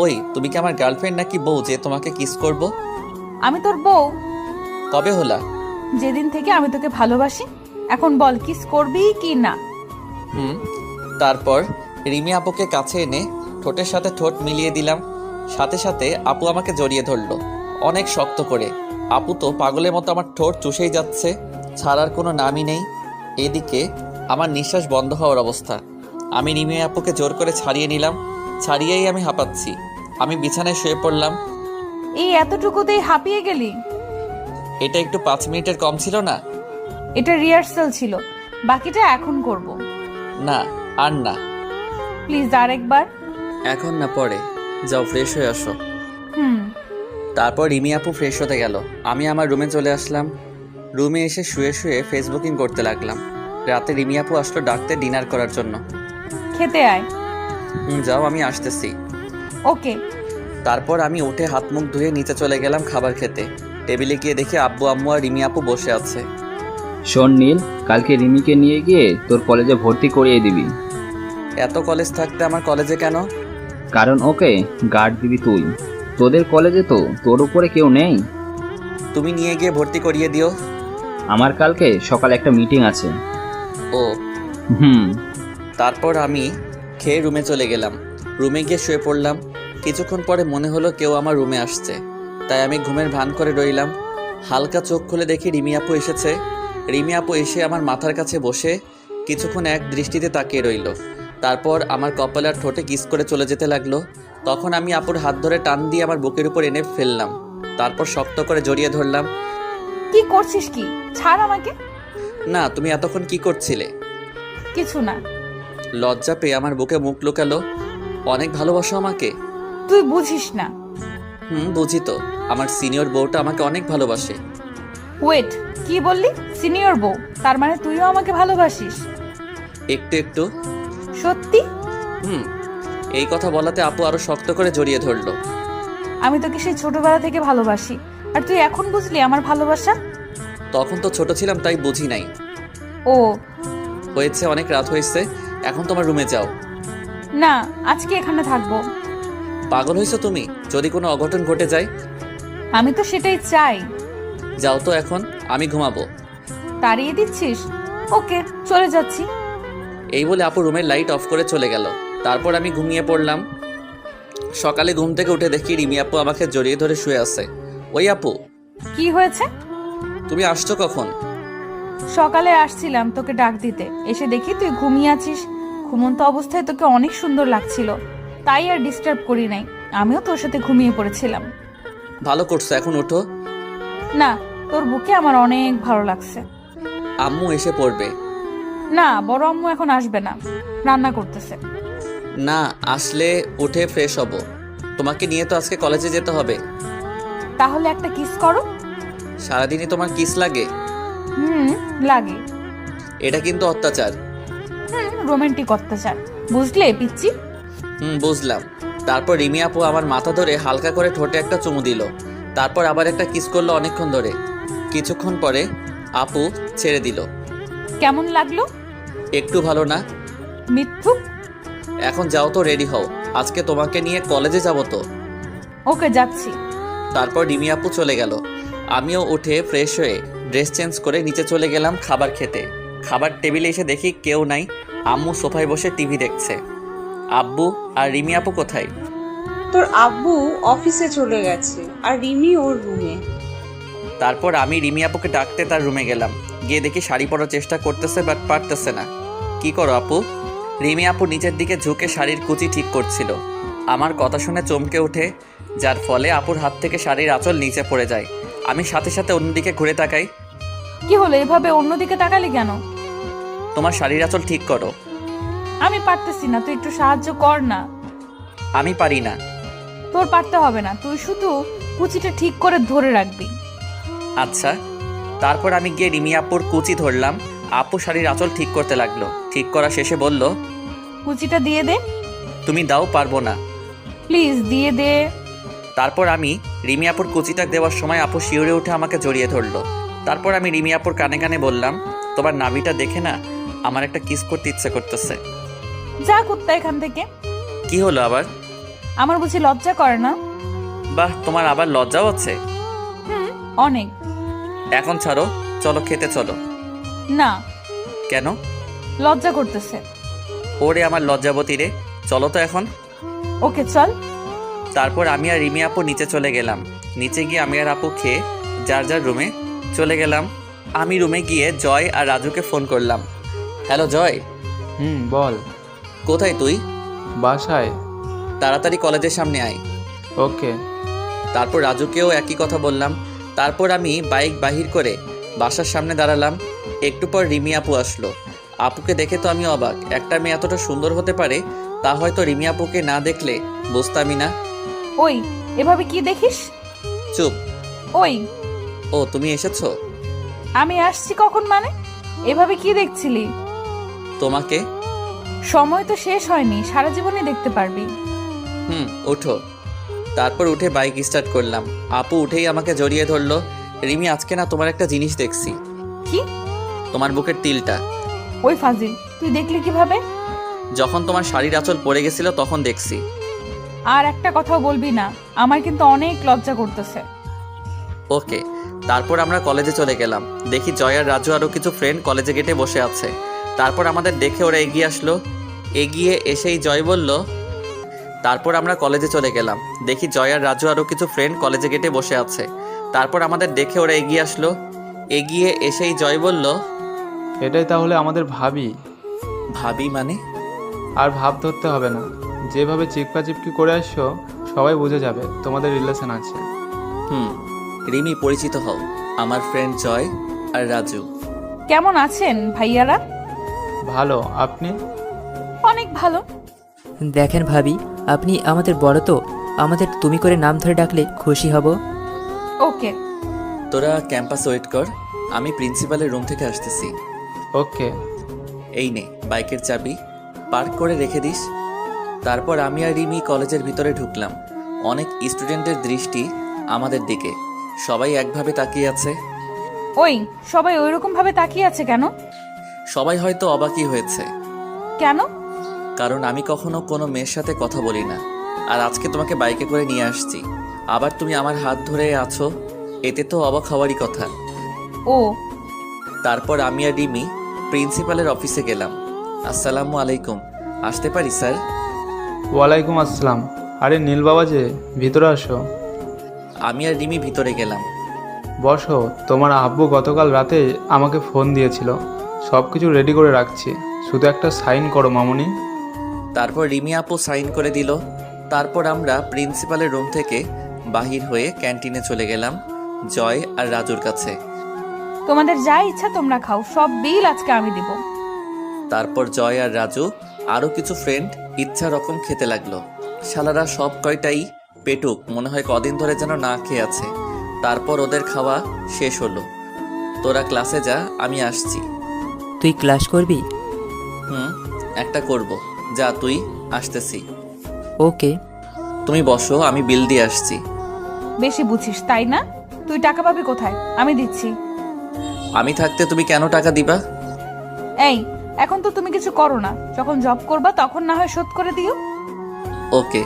ওই, তুমি কি আমার গার্লফ্রেন্ড নাকি বউ যে তোমাকে কিস করব? আমি তোর বউ। কবে হলা? যেদিন থেকে আমি তোকে ভালোবাসি। এখন বল, কিস করবি কি না? তারপর রিমি আপুকে কাছে এনে ঠোঁটের সাথে ঠোঁট মিলিয়ে দিলাম। সাথে সাথে আপু আমাকে জড়িয়ে ধরলো অনেক শক্ত করে। আপু তো পাগলের মতো আমার ঠোঁট চুষেই যাচ্ছে, ছাড়ার কোনো নামই নেই। এদিকে আমার নিঃশ্বাস বন্ধ হওয়ার অবস্থা। আমি রিমি আপুকে জোর করে ছাড়িয়ে নিলাম। ছাড়িয়েই আমি হাঁপাচ্ছি। আমি বিছানায় শুয়ে পড়লাম। এই এতটুকুতেই হাঁপিয়ে গেলি? এটা একটু 5 মিনিটের কম ছিল না? এটা রিহার্সাল ছিল, বাকিটা এখন করব। না, আর না। প্লিজ আরেকবার। এখন না, পরে। যাও ফ্রেশ হয়ে আসো। হুম। তারপর রিমি আপু ফ্রেশ হতে গেল। আমি আমার রুমে চলে আসলাম। রুমে এসে শুয়ে শুয়ে ফেসবুকিং করতে লাগলাম। রাতে রিমি আপু আসলো ডাকতে ডিনার করার জন্য। খেতে আয়। যাও, আমি আসতেছি। ওকে। তারপর আমি উঠে হাত মুখ ধুয়ে নিচে চলে গেলাম খাবার খেতে। টেবিলে গিয়ে দেখি আব্বু আম্মু আর রিমি আপু বসে আছে। শোন নীল, কালকে রিমিকে নিয়ে গিয়ে তোর কলেজে ভর্তি করিয়ে দিবি। এত কলেজ থাকতে আমার কলেজে কেন? কারণ ওকে গার্ড দিবি তুই। তোদের কলেজে তো তোর উপরে কেউ নেই। তুমি নিয়ে গিয়ে ভর্তি করিয়ে দিও। আমার কালকে সকালে একটা মিটিং আছে। ও। হুম। তারপর আমি খেয়ে রুমে চলে গেলাম। রুমে গিয়ে শুয়ে পড়লাম। কিছুক্ষণ পরে মনে হলো কেউ আমার রুমে আসছে, তাই আমি ঘুমের ভান করে রইলাম। হালকা চোখ খুলে দেখি রিমি আপু এসেছে। রিমি আপু এসে আমার মাথার কাছে বসে কিছুক্ষণ এক দৃষ্টিতে তাকিয়ে রইল। তারপর আমার কপালে আর ঠোঁটে কিস করে চলে যেতে লাগলো। তখন আমি আপুর হাত ধরে টান দিয়ে আমার বুকের উপর এনে ফেললাম। তারপর শক্ত করে জড়িয়ে ধরলাম। কি করছিস কি? ছাড় আমাকে। না, তুমি এতক্ষণ কি করছিলে? কিছু না। লজ্জা পেয়ে আমার বুকে মুখ লুকালো। অনেক ভালোবাসো আমাকে? তুই বুঝিস না। বুঝি তো। আমার সিনিয়র বউটা আমাকে অনেক ভালোবাসে। ওয়েট, কি বললি? সিনিয়র বউ? তার মানে তুইও আমাকে ভালোবাসিস? একটু একটু। সত্যি? এই কথা বলাতে আপু আরো শক্ত করে জড়িয়ে ধরলো। আমি তোকে সেই ছোটবেলা থেকে ভালোবাসি, আর তুই এখন বুঝলি আমার ভালোবাসা? তখন তো ছোট ছিলাম, তাই বুঝি নাই। ও হয়েছে, অনেক রাত হয়েছে, এখন তোমার রুমে যাও। না, আজকে এখানে থাকবো। পাগল হয়েছো তুমি? যদি কোনো অঘটন ঘটে যায়? আমি তো সেটাই চাই। যাও তো এখন, আমি ঘুমাবো। তাড়িয়ে দিচ্ছিস? ওকে, চলে যাচ্ছি। এই বলে আপু রুমের লাইট অফ করে চলে গেল। তারপর আমি ঘুমিয়ে পড়লাম। সকালে ঘুম থেকে উঠে দেখি রিমি আপু আমাকে জড়িয়ে ধরে শুয়ে আছে। ওই আপু, কি হয়েছে? তুমি আসছো কখন? সকালে আসছিলাম তোকে ডাক দিতে, এসে দেখি তুই ঘুমিয়ে আছিস। ঘুমন্ত অবস্থায় তোকে অনেক সুন্দর লাগছিল, তাই আর ডিস্টার্ব করি নাই। আমিও তোর সাথে ঘুমিয়ে পড়েছিলাম। ভালো করছো, এখন ওঠো। না, তোর বুকে আমার অনেক ভালো লাগছে। আম্মু এসে পড়বে। না, বড় আম্মু এখন আসবে না, রান্না করতেছে। না, আসলে উঠে ফ্রেশ হব। তোমাকে নিয়ে তো আজকে কলেজে যেতে হবে। তাহলে একটা কিস করো। সারাদিনই তোমার কিস লাগে? লাগে। এটা কিন্তু অত্যাচার। রোমান্টিক অত্যাচার, বুঝলে পিচ্চি? বুঝলাম। তারপর রিমি আপু আমার মাথা ধরে হালকা করে ঠোঁটে একটা চুমু দিল। তারপর আবার একটা কিস করলো অনেকক্ষণ ধরে। কিছুক্ষণ পরে আপু ছেড়ে দিল। কেমন লাগলো? একটু ভালো না। মিথ্যুক। এখন যাও তো, রেডি হও, আজকে তোমাকে নিয়ে কলেজে যাব তো। ওকে, যাচ্ছি। তারপর রিমি আপু চলে গেল। আমিও উঠে ফ্রেশ হয়ে ড্রেস চেঞ্জ করে নিচে চলে গেলাম খাবার খেতে। খাবার টেবিলে এসে দেখি কেউ নাই। আম্মু সোফায় বসে টিভি দেখছে। আব্বু আর রিমি আপু কোথায়? তোর আব্বু অফিসে চলে গেছে, আর রিমি ওর রুমে। তারপর আমি রিমি আপুকে ডাকতে তার রুমে গেলাম। গিয়ে দেখি শাড়ি পরার চেষ্টা করতেছে, বাট পারতেছে না। কি করো আপু? রিমি আপু নিচের দিকে ঝুঁকে শাড়ির কুচি ঠিক করছিল। আমার কথা শুনে চমকে ওঠে, যার ফলে আপুর হাত থেকে শাড়ির আঁচল নিচে পড়ে যায়। আমি সাথে সাথে অন্যদিকে ঘুরে তাকাই। কি হলো, এভাবে অন্যদিকে তাকালি কেন? তোমার শাড়ির আঁচল ঠিক করো। আমি পারতেছি না, তুই একটু সাহায্য কর না। আমি পারি না। তোর পারতে হবে না, তুই শুধু কুচিটা ঠিক করে ধরে রাখবি। আচ্ছা। তারপর আমি গিয়ে রিমি আপুর কুচি ধরলাম। আপু শাড়ির আঁচল ঠিক করতে লাগলো। ঠিক করা শেষে বলল, কুচিটা দিয়ে দে তুমি দাও, পারবো না। প্লিজ, দিয়ে দে। তারপর আমি রিমি আপুর কুচিটা দেওয়ার সময় আপু শিউরে উঠে আমাকে জড়িয়ে ধরলো। তারপর আমি রিমি আপুর কানে কানে বললাম, তোমার নাভিটা দেখে না আমার একটা কিস করতে ইচ্ছে করতেছে। যা কুত্তা এখান থেকে। কি হলো আবার? আমার বুঝি লজ্জা করে না? বাহ, তোমার আবার লজ্জাও আছে? হুম, অনেক। এখন ছাড়ো, চলো খেতে চলো। না, কেন? লজ্জা করতেছে। ওরে আমার লজ্জাবতী রে, চলো তো এখন। ওকে চল। তারপর আমি আর রিমি আপু নিচে চলে গেলাম। নিচে গিয়ে আমি আর আপু খেয়ে যার যার রুমে চলে গেলাম। আমি রুমে গিয়ে জয় আর রাজুকে ফোন করলাম। হ্যালো জয়। বল। কোথায় তুই? বাসায়। তাড়াতাড়ি কলেজের সামনে আয়। ওকে। তারপর রাজুকেও একই কথা বললাম। তারপর আমি বাইক বাহির করে বাসার সামনে দাঁড়ালাম। একটু পর রিমি আপু আসলো। আপুকে দেখে তো আমি অবাক। একটা মেয়ে এতটা সুন্দর হতে পারে তা হয়তো রিমি আপুকে না দেখলে বুঝতামই না। ওই, এভাবে কি দেখিস? চুপ। ওই, ও তুমি এসেছো? আমি আসছি কখন মানে? এভাবে কি দেখছিলি? তোমাকে। সময় তো শেষ হয়নি, সারা জীবনই দেখতে পারবি। ওঠো। তারপর উঠে বাইক স্টার্ট করলাম। আপু উঠেই আমাকে জড়িয়ে ধরলো। রিমি, আজকে না তোমার একটা জিনিস দেখছি। কি? তোমার বুকের তিলটা। ওই ফাজিল, তুই দেখলি কিভাবে? যখন তোমার শাড়ির আঁচল পড়ে গেছিল তখন দেখছি। আর একটা কথাও বলবি না, আমার কিন্তু অনেক লজ্জা করতেছে। ওকে। তারপর আমরা কলেজে চলে গেলাম। দেখি জয় আর রাজু আরও কিছু ফ্রেন্ড কলেজে গেটে বসে আছে। তারপর আমাদের দেখে ওরা এগিয়ে আসলো। এগিয়ে এসেই জয় বলল, তারপর আমরা কলেজে চলে গেলাম। দেখি জয় আর রাজু আরও কিছু ফ্রেন্ড কলেজে গেটে বসে আছে। তারপর আমাদের দেখে ওরা এগিয়ে আসলো। এগিয়ে এসেই জয় বলল, এটাই তাহলে আমাদের ভাবি? ভাবি মানে? আর ভাব ধরতে হবে না, যেভাবে চিপকি করে আসছো সবাই বুঝে যাবে তোমাদের রিলেশন আছে। রিমি, পরিচিত হও, আমার ফ্রেন্ড জয় আর রাজু। কেমন আছেন ভাইয়ারা? ভালো, আপনি? অনেক ভালো। দেখেন ভাবি, আপনি আমাদের বড় তো, আমাদের তুমি করে নাম ধরে ডাকলে খুশি হব। ওকে। তোরা ক্যাম্পাস ওয়েট কর, আমি প্রিন্সিপালের রুম থেকে আসতেছি। ওকে। এই নে বাইকের চাবি, পার্ক করে রেখে দিস। তারপর আমি আর রিমি কলেজের ভিতরে ঢুকলাম। অনেক স্টুডেন্টের দৃষ্টি আমাদের দিকে, সবাই একভাবে তাকিয়ে আছে। ওই, সবাই ওইরকম ভাবে তাকিয়ে আছে কেন? সবাই হয়তো অবাকই হয়েছে। কেন? কারণ আমি কখনো কোনো মেয়ের সাথে কথা বলি না, আর আজকে তোমাকে বাইকে করে নিয়ে আসছি। আবার তুমি আমার হাত ধরে আছো, এতে তো অবাক হওয়ারই কথা। ও। তারপর আমি আর রিমি প্রিন্সিপালের অফিসে গেলাম। আসসালামু আলাইকুম, আসতে পারি স্যার? ওয়ালাইকুম আসসালাম। আরে নীল বাবা যে, ভিতরে আসো। আমি আর রিমি ভিতরে গেলাম। বসো। তোমার আব্বু গতকাল রাতে আমাকে ফোন দিয়েছিল, সব কিছু রেডি করে রাখছি, শুধু একটা সাইন করো মামুনি। তারপর রিমি আপু সাইন করে দিল। তারপর আমরা প্রিন্সিপালের রুম থেকে বাহির হয়ে ক্যান্টিনে চলে গেলাম জয় আর রাজুর কাছে। তোমাদের যা ইচ্ছা তোমরা খাও, সব বিল আজকে আমি দিব। তারপর জয় আর রাজু আরও কিছু ফ্রেন্ড ইচ্ছা রকম খেতে লাগলো। শালারা সব কয়টাই পেটুক, মনে হয় কদিন ধরে যেন না খেয়ে আছে। তারপর ওদের খাওয়া শেষ হলো। তোরা ক্লাসে যা, আমি আসছি। তুই ক্লাস করবি? একটা করব। যা তুই, আসতেছি। ওকে। তুমি বসো, আমি বিল দিয়ে আসছি। বেশি বুঝিস তাই না? তুই টাকা পাবি কোথায়? আমি দিচ্ছি। আমি থাকতে তুমি কেন টাকা দিবা? এই, এখন তো তুমি কিছু করো না, যখন জব করবা তখন না হয় শোধ করে দিও। ওকে।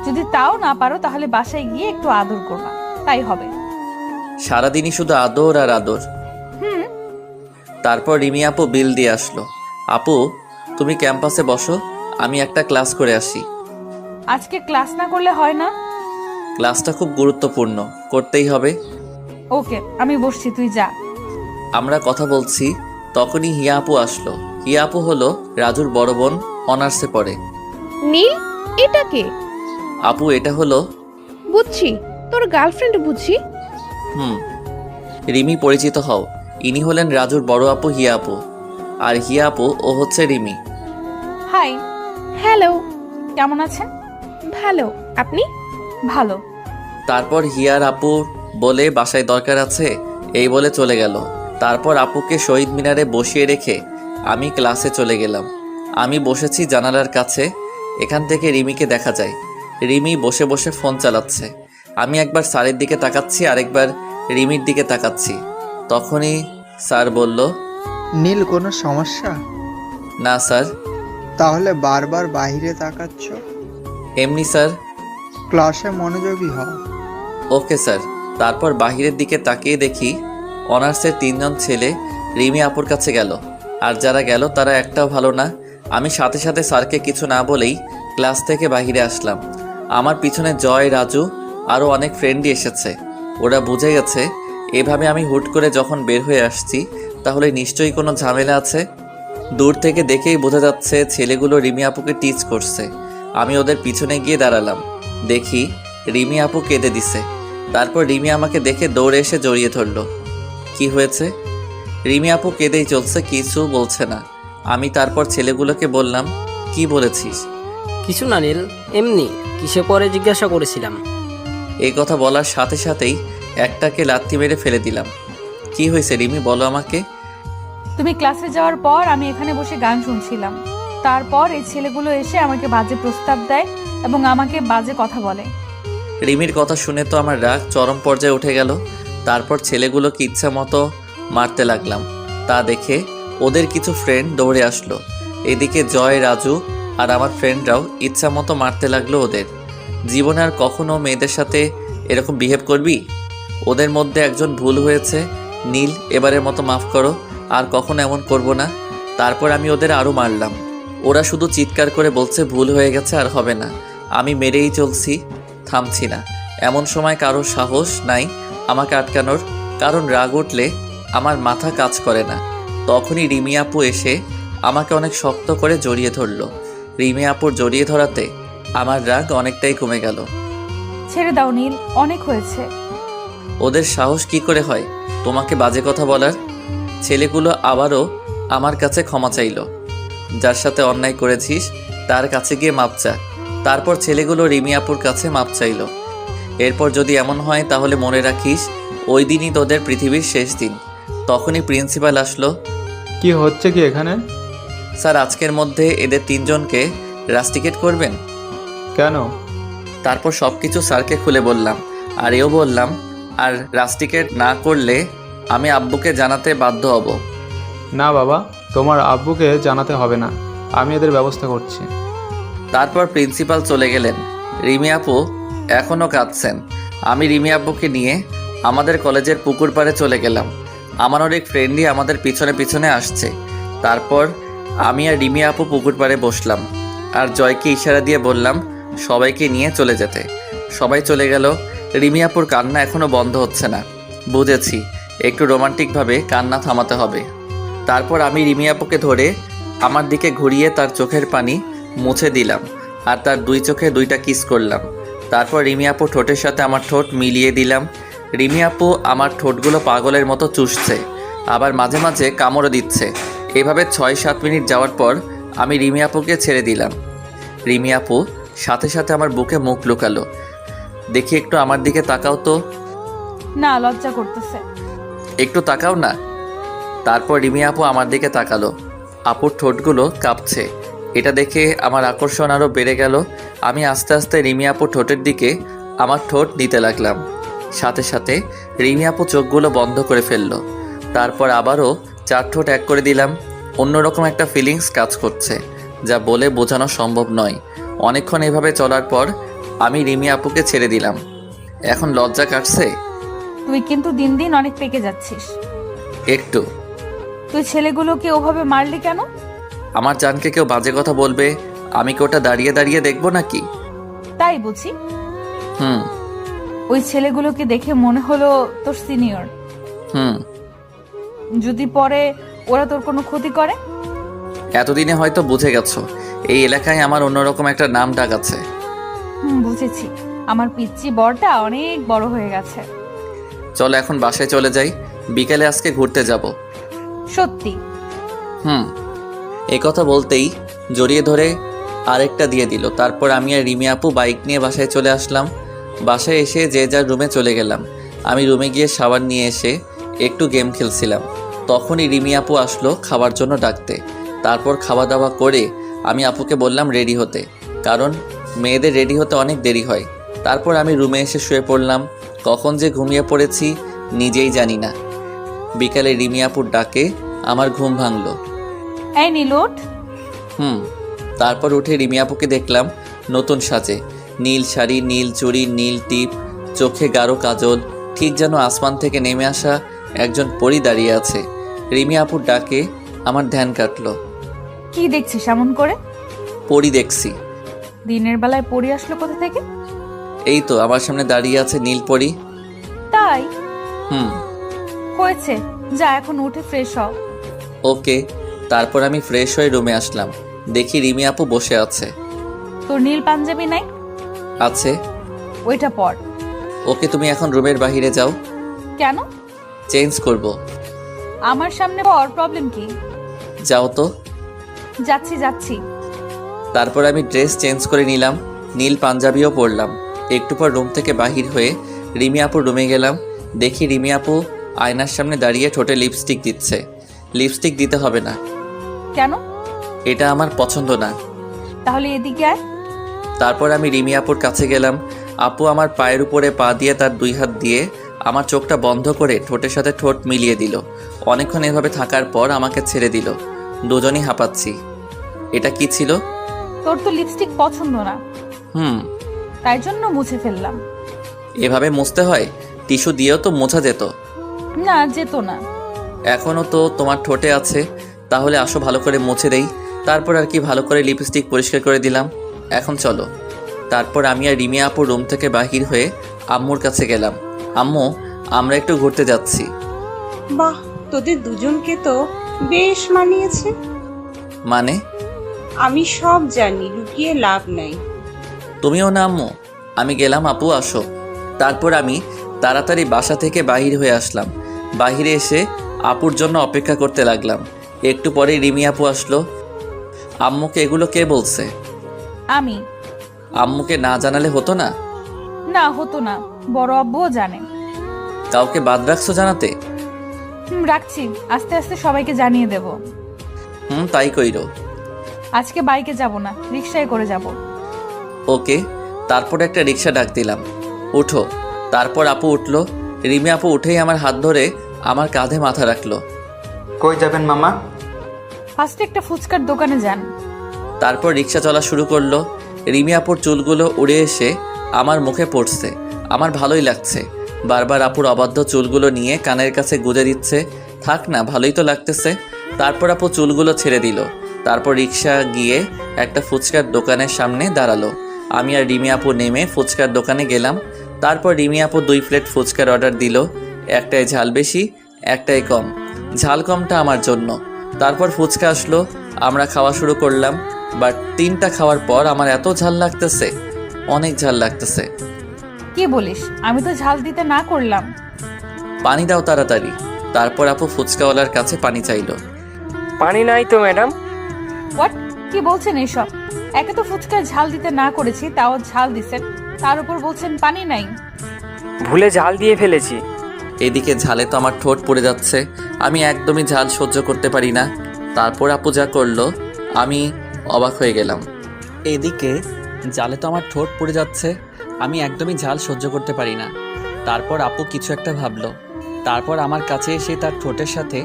যদি তাও না পারো তাহলে বাসায় গিয়ে একটু আদর করবা, তাই হবে। সারাদিনই শুধু আদর আর আদর। তারপর রিমি আপু বিল দিয়ে আসলো। আপু, তুমি ক্যাম্পাসে বসো, আমি একটা ক্লাস করে আসি। আজকে ক্লাস না করলে হয় না? ক্লাসটা খুব গুরুত্বপূর্ণ, করতেই হবে। ওকে, আমি বসছি, তুই যা। আমরা কথা বলছি, তখনই হিয়া আপু আসলো। হিয়া আপু হলো রাজুর বড় বোন, অনার্সে পড়ে। নীল, এটা কে? আপু, এটা হলো। বুঝছি, তোর গার্লফ্রেন্ড বুঝছি। রিমি, পরিচিত হও, ইনি হলেন রাজুর বড় আপু হিয়া আপু। আর হিয়া আপু, ও হচ্ছে রিমি। হাই। হ্যালো। কেমন আছেন? ভালো, আপনি? ভালো। তারপর হিয়ার আপু বলে বাসায় দরকার আছে এই বলে চলে গেল। তারপর আপুকে শহীদ মিনারে বসিয়ে রেখে আমি ক্লাসে চলে গেলাম। আমি বসেছি জানালার কাছে। এখান থেকে রিমিকে দেখা যায়। রিমি বসে বসে ফোন চালাচ্ছে। আমি একবার স্যারের দিকে তাকাচ্ছি, আরেকবার রিমির দিকে তাকাচ্ছি। তখনই স্যার বলল, নীল কোনো সমস্যা? না স্যার। তাহলে বারবার বাইরে তাকাচ্ছ। এমনি স্যার। ক্লাসে মনোযোগী হও। Okay sir. তারপর বাহিরের দিকে তাকিয়ে দেখি অনার্সের 3 জন ছেলে রিমি আপুর কাছে গেল। আর যারা গেল তারা একটাও ভালো না। আমি সাথে সাথে স্যারকে কিছু না বলেই ক্লাস থেকে বাহিরে আসলাম। আমার পিছনে জয়, রাজু আরও অনেক ফ্রেন্ডই এসেছে। ওরা বুঝে গেছে এভাবে আমি হুট করে যখন বের হয়ে আসছি তাহলে নিশ্চয়ই কোনো ঝামেলা আছে। দূর থেকে দেখেই বোঝা যাচ্ছে ছেলেগুলো রিমি আপুকে টিচ করছে। আমি ওদের পিছনে গিয়ে দাঁড়ালাম। দেখি রিমি আপু কেঁদে দিছে। তারপর রিমি আমাকে দেখে দৌড়ে এসে জড়িয়ে ধরল। কি হয়েছে? রিমি আপু কেঁদেই চলছে, কিছু বলছে না। আমি তারপর ছেলেগুলোকে বললাম, কি বলেছিস? কিছু না নীল, এমনি কিসে পরে জিজ্ঞাসা করেছিলাম। এই কথা বলার সাথে সাথেই একটাকে লাথি মেরে ফেলে দিলাম। কি হয়েছে রিমি, বলো আমাকে। তুমি ক্লাসে যাওয়ার পর আমি এখানে বসে গান শুনছিলাম। তারপর এই ছেলেগুলো এসে আমাকে বাজে প্রস্তাব দেয় এবং আমাকে বাজে কথা বলে। রিমির কথা শুনে তো আমার রাগ চরম পর্যায়ে উঠে গেল। তারপর ছেলেগুলোকে ইচ্ছা মতো মারতে লাগলাম। তা দেখে ওদের কিছু ফ্রেন্ড দৌড়ে আসলো। এদিকে জয়, রাজু আর আমার ফ্রেন্ডরাও ইচ্ছা মতো মারতে লাগলো ওদের। জীবনে আর কখনো মেয়েদের সাথে এরকম বিহেভ করবি? ওদের মধ্যে একজন ভুল হয়েছে, নীল, এবারের মতো মাফ করো, আর কখনো এমন করব না। তারপর আমি ওদের আরও মারলাম। ওরা শুধু চিৎকার করে বলছে ভুল হয়ে গেছে, আর হবে না। আমি মেরেই চলছি, থামছি না। এমন সময় কারো সাহস নাই আমাকে আটকানোর, কারণ রাগ উঠলে আমার মাথা কাজ করে না। তখনই রিমি আপু এসে আমাকে অনেক শক্ত করে জড়িয়ে ধরলো। রিমি আপুর জড়িয়ে ধরাতে আমার রাগ অনেকটাই কমে গেল। ছেড়ে দাও নীল, অনেক হয়েছে। ওদের সাহস কি করে হয় তোমাকে বাজে কথা বলার? ছেলেগুলো আবারও আমার কাছে ক্ষমা চাইল। যার সাথে অন্যায় করেছিস তার কাছে গিয়ে মাপ চা। তারপর ছেলেগুলো রিমি আপুর কাছে মাপ চাইল। এরপর যদি এমন হয় তাহলে মনে রাখিস ওই দিনই তোদের পৃথিবীর শেষ দিন। তখনই প্রিন্সিপাল আসলো। কি হচ্ছে কি এখানে? স্যার, আজকের মধ্যে এদের 3 জনকে রাস্টিকেট করবেন। কেন? তারপর সব কিছু স্যারকে খুলে বললাম। আর এও বললাম, আর রাস্টিকেট না করলে আমি আব্বুকে জানাতে বাধ্য হব। না বাবা, তোমার আব্বুকে জানাতে হবে না, আমি এদের ব্যবস্থা করছি। তারপর প্রিন্সিপাল চলে গেলেন। রিমি আপু এখনও কাঁদছেন। আমি রিমি আব্বুকে নিয়ে আমাদের কলেজের পুকুর পাড়ে চলে গেলাম। আমার অনেক ফ্রেন্ডই আমাদের পিছনে পিছনে আসছে। তারপর আমি আর রিমি আপু পুকুর পাড়ে বসলাম আর জয়কে ইশারা দিয়ে বললাম সবাইকে নিয়ে চলে যেতে। সবাই চলে গেল। রিমি আপুর কান্না এখনও বন্ধ হচ্ছে না। বুঝেছি একটু রোমান্টিকভাবে কান্না থামাতে হবে। তারপর আমি রিমি আপুকে ধরে আমার দিকে ঘুরিয়ে তার চোখের পানি মুছে দিলাম আর তার 2 চোখে 2টা কিস করলাম। তারপর রিমি আপু ঠোঁটের সাথে আমার ঠোঁট মিলিয়ে দিলাম। রিমি আপু আমার ঠোঁটগুলো পাগলের মতো চুষছে, আবার মাঝে মাঝে কামড়ও দিচ্ছে। এভাবে 6-7 মিনিট যাওয়ার পর আমি রিমি আপুকে ছেড়ে দিলাম। রিমি আপু সাথে সাথে আমার বুকে মুখ লুকালো। দেখি একটু আমার দিকে তাকাও তো। না, লজ্জা করতেছে। একটু তাকাও না। তারপর রিমি আপু আমার দিকে তাকালো। আপুর ঠোঁটগুলো কাঁপছে। এটা দেখে আমার আকর্ষণ আরও বেড়ে গেল। আমি আস্তে আস্তে রিমি আপুর ঠোঁটের দিকে আমার ঠোঁট দিতে লাগলাম। সাথে সাথে রিমি আপু চোখগুলো বন্ধ করে ফেললো। তারপর আবারও 4 ঠোঁট এক করে দিলাম। অন্যরকম একটা ফিলিংস কাজ করছে, যা বলে বোঝানো সম্ভব নয়। অনেকক্ষণ এভাবে চলার পর আমি রিমি আপুকে ছেড়ে দিলাম। এখন লজ্জা কাটছে। তুই কিন্তু দিন দিন অনেক পেকে যাচ্ছিস। একটু। তুই ছেলেগুলোকে ওভাবে মারলি কেন? আমার জানকে কেউ বাজে কথা বলবে, আমি কি ওটা দাঁড়িয়ে দাঁড়িয়ে দেখবো নাকি? তাই বুঝি। হুম। ওই ছেলেগুলোকে দেখে মনে হলো তোর সিনিয়র। হুম। যদি পরে ওরা তোর কোনো ক্ষতি করে? এতদিনে হয়তো বুঝে গেছো এই এলাকায় আমার অন্যরকম একটা নাম ডাক আছে। বুঝেছি। আমার পিচ্চি বরটা অনেক বড় হয়ে গেছে। চলো এখন বাসায় চলে যাই, বিকেলে আজকে ঘুরতে যাব। সত্যি? এই কথা বলতেই জড়িয়ে ধরে আরেকটা দিয়ে দিল। তারপর আমি আর রিমি আপু বাইক নিয়ে বাসায় চলে আসলাম। বাসায় এসে যে যার রুমে চলে গেলাম। আমি রুমে গিয়ে শাওয়ার নিয়ে এসে একটু গেম খেলছিলাম। তখনই রিমি আপু আসলো খাবার জন্য ডাকতে। তারপর খাওয়া দাওয়া করে আমি আপুকে বললাম রেডি হতে, কারণ মেয়েদের রেডি হতে অনেক দেরি হয়। তারপর আমি রুমে এসে শুয়ে পড়লাম। কখন যে ঘুমিয়ে পড়েছি নিজেই জানি না। বিকালে রিমি আপুর ডাকে আমার ঘুম ভাঙলো। এই নীল ওঠ। তারপর উঠে রিমি আপুকে দেখলাম নতুন সাজে, নীল শাড়ি, নীল চুড়ি, নীল টিপ, চোখে গাঢ় কাজল, ঠিক যেন আসমান থেকে নেমে আসা একজন পরী দাঁড়িয়ে আছে। রিমি আপুর ডাকে আমার ধ্যান কাটলো। কি দেখছিস এমন করে? পরী দেখছি। দিনের বেলায় পড়ে আসলো কোথা থেকে? এই তো আমার সামনে দাঁড়িয়ে আছে নীল পরী। তাই? হুম। হয়েছে, যা এখন উঠে ফ্রেশ হও। ওকে। তারপর আমি ফ্রেশ হয়ে রুমে আসলাম। দেখি রিমি আপু বসে আছে। তোর নীল পাঞ্জাবি নাই? আছে। ওইটা পর। ওকে, তুমি এখন রুমের বাইরে যাও। কেন? চেঞ্জ করব। আমার সামনে পর, প্রবলেম কি? যাও তো। যাচ্ছি যাচ্ছি। তারপর আমি ড্রেস চেঞ্জ করে নিলাম, নীল পাঞ্জাবিও পরলাম। একটু পর রুম থেকে বাহির হয়ে রিমি আপুর রুমে গেলাম। দেখি রিমি আপু আয়নার সামনে দাঁড়িয়ে ঠোঁটে লিপস্টিক দিচ্ছে। লিপস্টিক দিতে হবে না। কেন? এটা আমার পছন্দ না। তাহলে এদিকে আয়। তারপর আমি রিমি আপুর কাছে গেলাম। আপু আমার পায়ের উপরে পা দিয়ে তার 2 হাত দিয়ে আমার চোখটা বন্ধ করে ঠোঁটের সাথে ঠোঁট মিলিয়ে দিল। অনেকক্ষণ এভাবে থাকার পর আমাকে ছেড়ে দিল। দুজনই হাঁপাচ্ছি। এটা কি ছিল? তোর তো লিপস্টিক পছন্দ না। তাই জন্য মুছে ফেললাম। এভাবে মুছতে হয়? টিস্যু দিয়েও তো মোছা যেত। না, যেত না। এখনও তো তোমার ঠোঁটে আছে, তাহলে আসো ভালো করে মুছে দেই। তারপর আর কি, ভালো করে লিপস্টিক পরিষ্কার করে দিলাম। এখন চলো। তারপর আমি আর রিমি আপু রুম থেকে বাহির হয়ে আম্মুর কাছে গেলাম। আম্মু, আমরা একটু ঘুরতে যাচ্ছি। বাহ, তোদের দুজনকে তো বেশ মানিয়েছে। মানে? আমি সব জানি, লুকিয়ে লাভ নাই। তুমিও না আম্মু? আমি গেলাম, আপু আসো। তারপর আমি তাড়াতাড়ি বাসা থেকে বাহির হয়ে আসলাম। বাহিরে এসে আপুর জন্য অপেক্ষা করতে লাগলাম। একটু পরে রিমি আপু আসলো। আম্মুকে এগুলো কে বলছে? আমি। আম্মুকে না জানালে হতো না? না, হতো না। বড় আব্বুও জানে। কাউকে বাদ রাখছো জানাতে? রাখছি, আস্তে আস্তে সবাইকে জানিয়ে দেব। তাই কইরো। আজকে বাইকে যাব না, রিকশায় করে যাব। ওকে। তারপর একটা রিক্সা ডাক দিলাম, উঠো। তারপর আপু উঠলো। রিমি আপু উঠেই আমার হাত ধরে আমার কাঁধে মাথা রাখলো। কই যাবেন মামা? ফার্স্টে একটা ফুচকার দোকানে যান। তারপর রিক্সা চলা শুরু করলো। রিমি আপুর চুলগুলো উড়ে এসে আমার মুখে পড়ছে। আমার ভালোই লাগছে। বারবার আপুর অবাধ্য চুলগুলো নিয়ে কানের কাছে গুঁজে দিচ্ছে। থাক না, ভালোই তো লাগতেছে। তারপর আপু চুলগুলো ছেড়ে দিল। তারপর রিক্সা গিয়ে একটা ফুচকার দোকানের সামনে দাঁড়ালো। আমি আর রিমি আপু নেমে ফুচকার দোকানে গেলাম। তারপর রিমি আপু 2 প্লেট ফুচকার অর্ডার দিল। একটায় ঝাল বেশি, একটাই কম। ঝাল কমটা আমার জন্য। তারপর ফুচকা আসলো, আমরা খাওয়া শুরু করলাম। বাট 3টা খাওয়ার পর আমার এত ঝাল লাগতেছে, অনেক ঝাল লাগতেছে। কি বলিস? আমি তো ঝাল দিতে না করলাম। পানি দাও তাড়াতাড়ি। তারপর আপু ফুচকাওয়ালার কাছে পানি চাইলো। পানি নাই তো ম্যাডাম। হোয়াট? কি বলছেন এসব? একে তো ফুচকায় ঝাল দিতে না করেছি, তাও ঝাল দিছেন, তার উপর বলছেন পানি নাই। ভুলে ঝাল দিয়ে ফেলেছি। এদিকে ঝালে তো আমার ঠোঁট পড়ে যাচ্ছে। আমি একদমই ঝাল সহ্য করতে পারি না। তারপর আপু যা করলো আমি অবাক হয়ে গেলাম। এদিকে ঝালে তো আমার ঠোঁট পড়ে যাচ্ছে, আমি একদমই ঝাল সহ্য করতে পারি না। তারপর আপু কিছু একটা ভাবলো। তারপর আমার কাছে এসে তার ঠোঁটের সাথে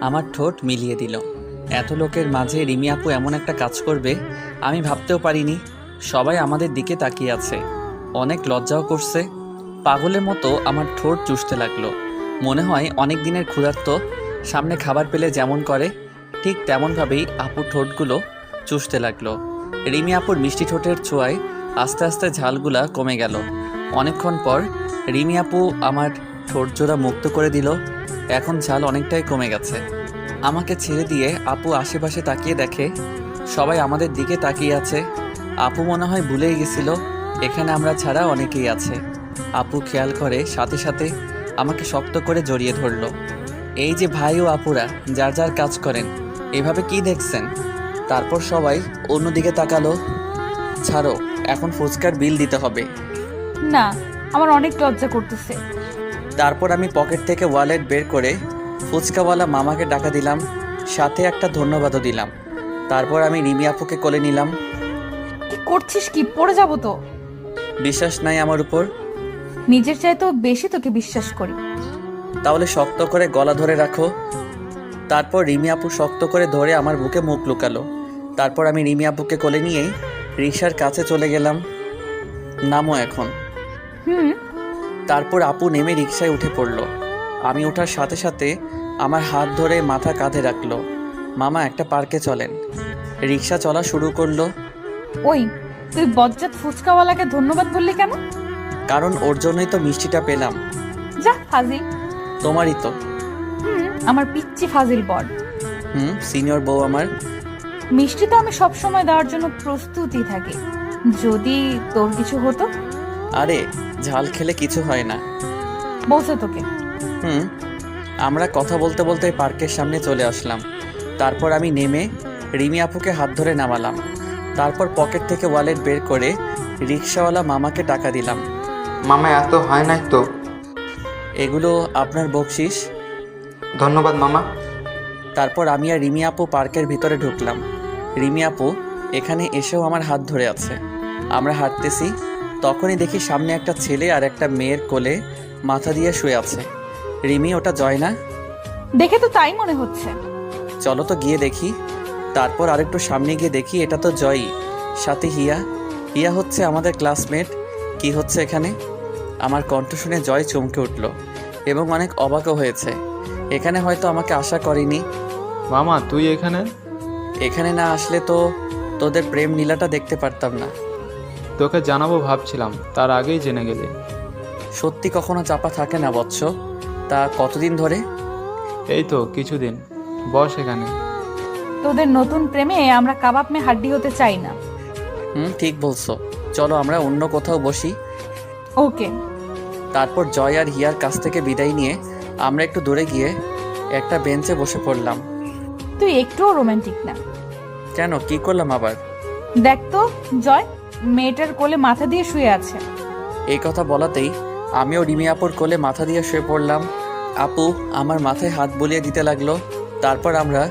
আমার ঠোঁট মিলিয়ে দিল। এত লোকের মাঝে রিমি আপু এমন একটা কাজ করবে আমি ভাবতেও পারিনি। সবাই আমাদের দিকে তাকিয়ে আছে, অনেক লজ্জাও করছে। পাগলের মতো আমার ঠোঁট চুষতে লাগলো। মনে হয় অনেক দিনের ক্ষুধার্ত সামনে খাবার পেলে যেমন করে ঠিক তেমনভাবেই আপুর ঠোঁটগুলো চুষতে লাগলো। রিমি আপুর মিষ্টি ঠোঁটের ছোঁয়ায় আস্তে আস্তে ঝালগুলা কমে গেল। অনেকক্ষণ পর রিমি আপু আমার ঠোঁট জোড়া মুক্ত করে দিল। এখন ঝাল অনেকটাই কমে গেছে। আমাকে ছেড়ে দিয়ে আপু আশেপাশে তাকিয়ে দেখে সবাই আমাদের দিকে তাকিয়ে আছে। আপু মনে হয় ভুলেই গেছিল এখানে আমরা ছাড়া অনেকেই আছে। আপু খেয়াল করে সাথে সাথে আমাকে শক্ত করে জড়িয়ে ধরলো। এই যে ভাই ও আপুরা যার যার কাজ করেন, এভাবে কি দেখছেন? তারপর সবাই অন্যদিকে তাকালো। ছাড়ো, এখন ফুচকার বিল দিতে হবে। না, আমার অনেক লজ্জা করতেছে। তারপর আমি পকেট থেকে ওয়ালেট বের করে ফুচকাওয়ালা মামাকে টাকা দিলাম, সাথে একটা ধন্যবাদও দিলাম। তারপর আমি রিমি আপুকে কোলে নিলাম। কি করছিস কি? পড়ে যাব তো। বিশ্বাস নাই আমার উপর? নিজের চাইতেও বেশি তোকে বিশ্বাস করি। তাহলে শক্ত করে গলা ধরে রাখো। তারপর রিমি আপু শক্ত করে ধরে আমার বুকে মুখ লুকালো। তারপর আমি রিমি আপুকে কোলে নিয়ে রিক্সার কাছে চলে গেলাম। নামো এখন। তারপর আপু নেমে রিক্সায় উঠে পড়ল। আমি ওঠার সাথে সাথে আমার হাত ধরে মাথা কাঁধে রাখলো। মামা একটা পার্কে চলেন। রিক্সা চলা শুরু করলো। ওই, তুই বজ্জাত ফুচকাওয়ালাকে ধন্যবাদ বললি কেন? কারণ ওর জন্যই তো মিষ্টিটা পেলাম। যা ফাজিল। তোমারই তো। আমার পিচ্চি ফাজিল বর। সিনিয়র বউ আমার। মিষ্টি তো আমি সব সময় দেওয়ার জন্য প্রস্তুতই থাকি, যদি তোর কিছু হতো। আরে ঝাল খেলে কিছু হয় না। বলছে তোকে। আমরা কথা বলতে বলতে পার্কের সামনে চলে আসলাম। তারপর আমি নেমে রিমি আপুকে হাত ধরে নামালাম। তারপর পকেট থেকে ওয়ালেট বের করে রিক্সাওয়ালা মামাকে টাকা দিলাম। মামা এত হয় নাই তো। এগুলো আপনার বকশিস। ধন্যবাদ মামা। তারপর আমি আর রিমি আপু পার্কের ভিতরে ঢুকলাম। রিমি আপু এখানে এসেও আমার হাত ধরে আছে। আমরা হাঁটতেছি, তখনই দেখি সামনে একটা ছেলে আর একটা মেয়ের কোলে মাথা দিয়ে শুয়ে আছে। রিমি, ওটা জয় না? দেখে তো তাই মনে হচ্ছে। চলো তো গিয়ে দেখি। তারপর আরেকটু সামনে গিয়ে দেখি এটা তো জয়ই, সাথে হিয়া। হিয়া হচ্ছে আমাদের ক্লাসমেট। কি হচ্ছে এখানে? আমার কণ্ঠ শুনে জয় চমকে উঠল এবং অনেক অবাকও হয়েছে। এখানে হয়তো আমাকে আশা করেনি। মামা তুই এখানে? এখানে না আসলে তো তোদের প্রেম লীলাটা দেখতে পারতাম না। তোকে জানাবো ভাবছিলাম, তার আগেই জেনে গেলি। সত্যি কখনো চাপা থাকে না বৎস। তা কতদিন ধরে? এই তো কিছুদিন। বস এখানে। তোদের নতুন প্রেমে আমরা কাবাব মে হাড্ডি হতে চাই না। ঠিক বলছো। চলো আমরা অন্য কোথাও বসি। ওকে। তারপর জয় আর হিয়ার কাছ থেকে বিদায় নিয়ে আমরা একটু দূরে গিয়ে একটা বেঞ্চে বসে পড়লাম। তুই একটুও রোমান্টিক না। কেন, কি করলাম আবার? দেখ তো জয়, মেয়েটার কোলে মাথা দিয়ে শুয়ে আছে। এই কথা বলাতেই আমিও রিমি আপুর কোলে মাথা দিয়ে শুয়ে পড়লাম। আপু আমার মাথায় হাত বুলিয়ে দিতে লাগলো। তারপর আমরা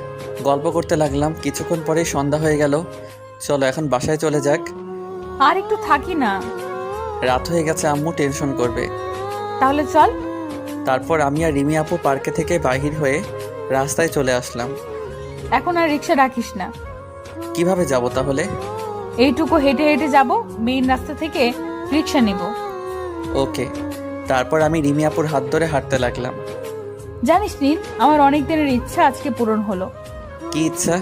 গল্প করতে লাগলাম। কিছুক্ষণ পরেই সন্ধ্যা হয়ে গেল। চলো এখন বাসায় চলে যাক। আর একটু থাকি না। রাত হয়ে গেছে, আম্মু টেনশন করবে। তাহলে চল। তারপর আমি আর রিমি আপু পার্কে থেকে বাহির হয়ে রাস্তায় চলে আসলাম। এখন আর রিক্সা ডাকিস না। কিভাবে যাব তাহলে? এইটুকু হেঁটে হেঁটে যাব, মেইন রাস্তা থেকে রিক্সা নিব। ওকে। তারপর আমি রিমি আপুর হাত ধরে হাঁটতে লাগলাম। জানিস নীল, আমার অনেক দিনের ইচ্ছা আজকে পূরণ হলো। কি ইচ্ছা?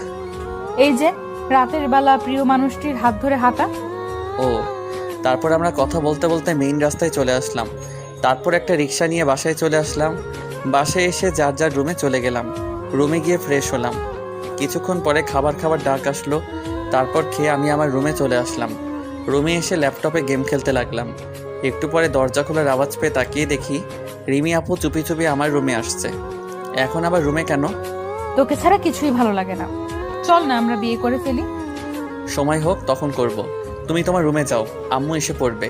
এই যে রাতের বেলা প্রিয় মানুষটির হাত ধরে হাঁটা। ও। তারপর আমরা কথা বলতে বলতে মেইন রাস্তায় চলে আসলাম। তারপর একটা রিক্সা নিয়ে বাসায় চলে আসলাম। বাসায় এসে যার যার রুমে চলে গেলাম। রুমে গিয়ে ফ্রেশ হলাম। কিছুক্ষণ পরে খাবার ডাক আসলো। তারপর খেয়ে আমি আমার রুমে চলে আসলাম। রুমে এসে ল্যাপটপে গেম খেলতে লাগলাম। একটু পরে দরজা খোলার আওয়াজ পেয়ে তাকিয়ে দেখি রিমি আপু চুপি চুপি আমার রুমে আসছে। এখন আবার রুমে কেন? তোকে ছাড়া কিছুই ভালো লাগে না। চল না আমরা বিয়ে করে ফেলি। সময় হোক তখন করব। তুমি তোমার রুমে যাও, আম্মু এসে পড়বে।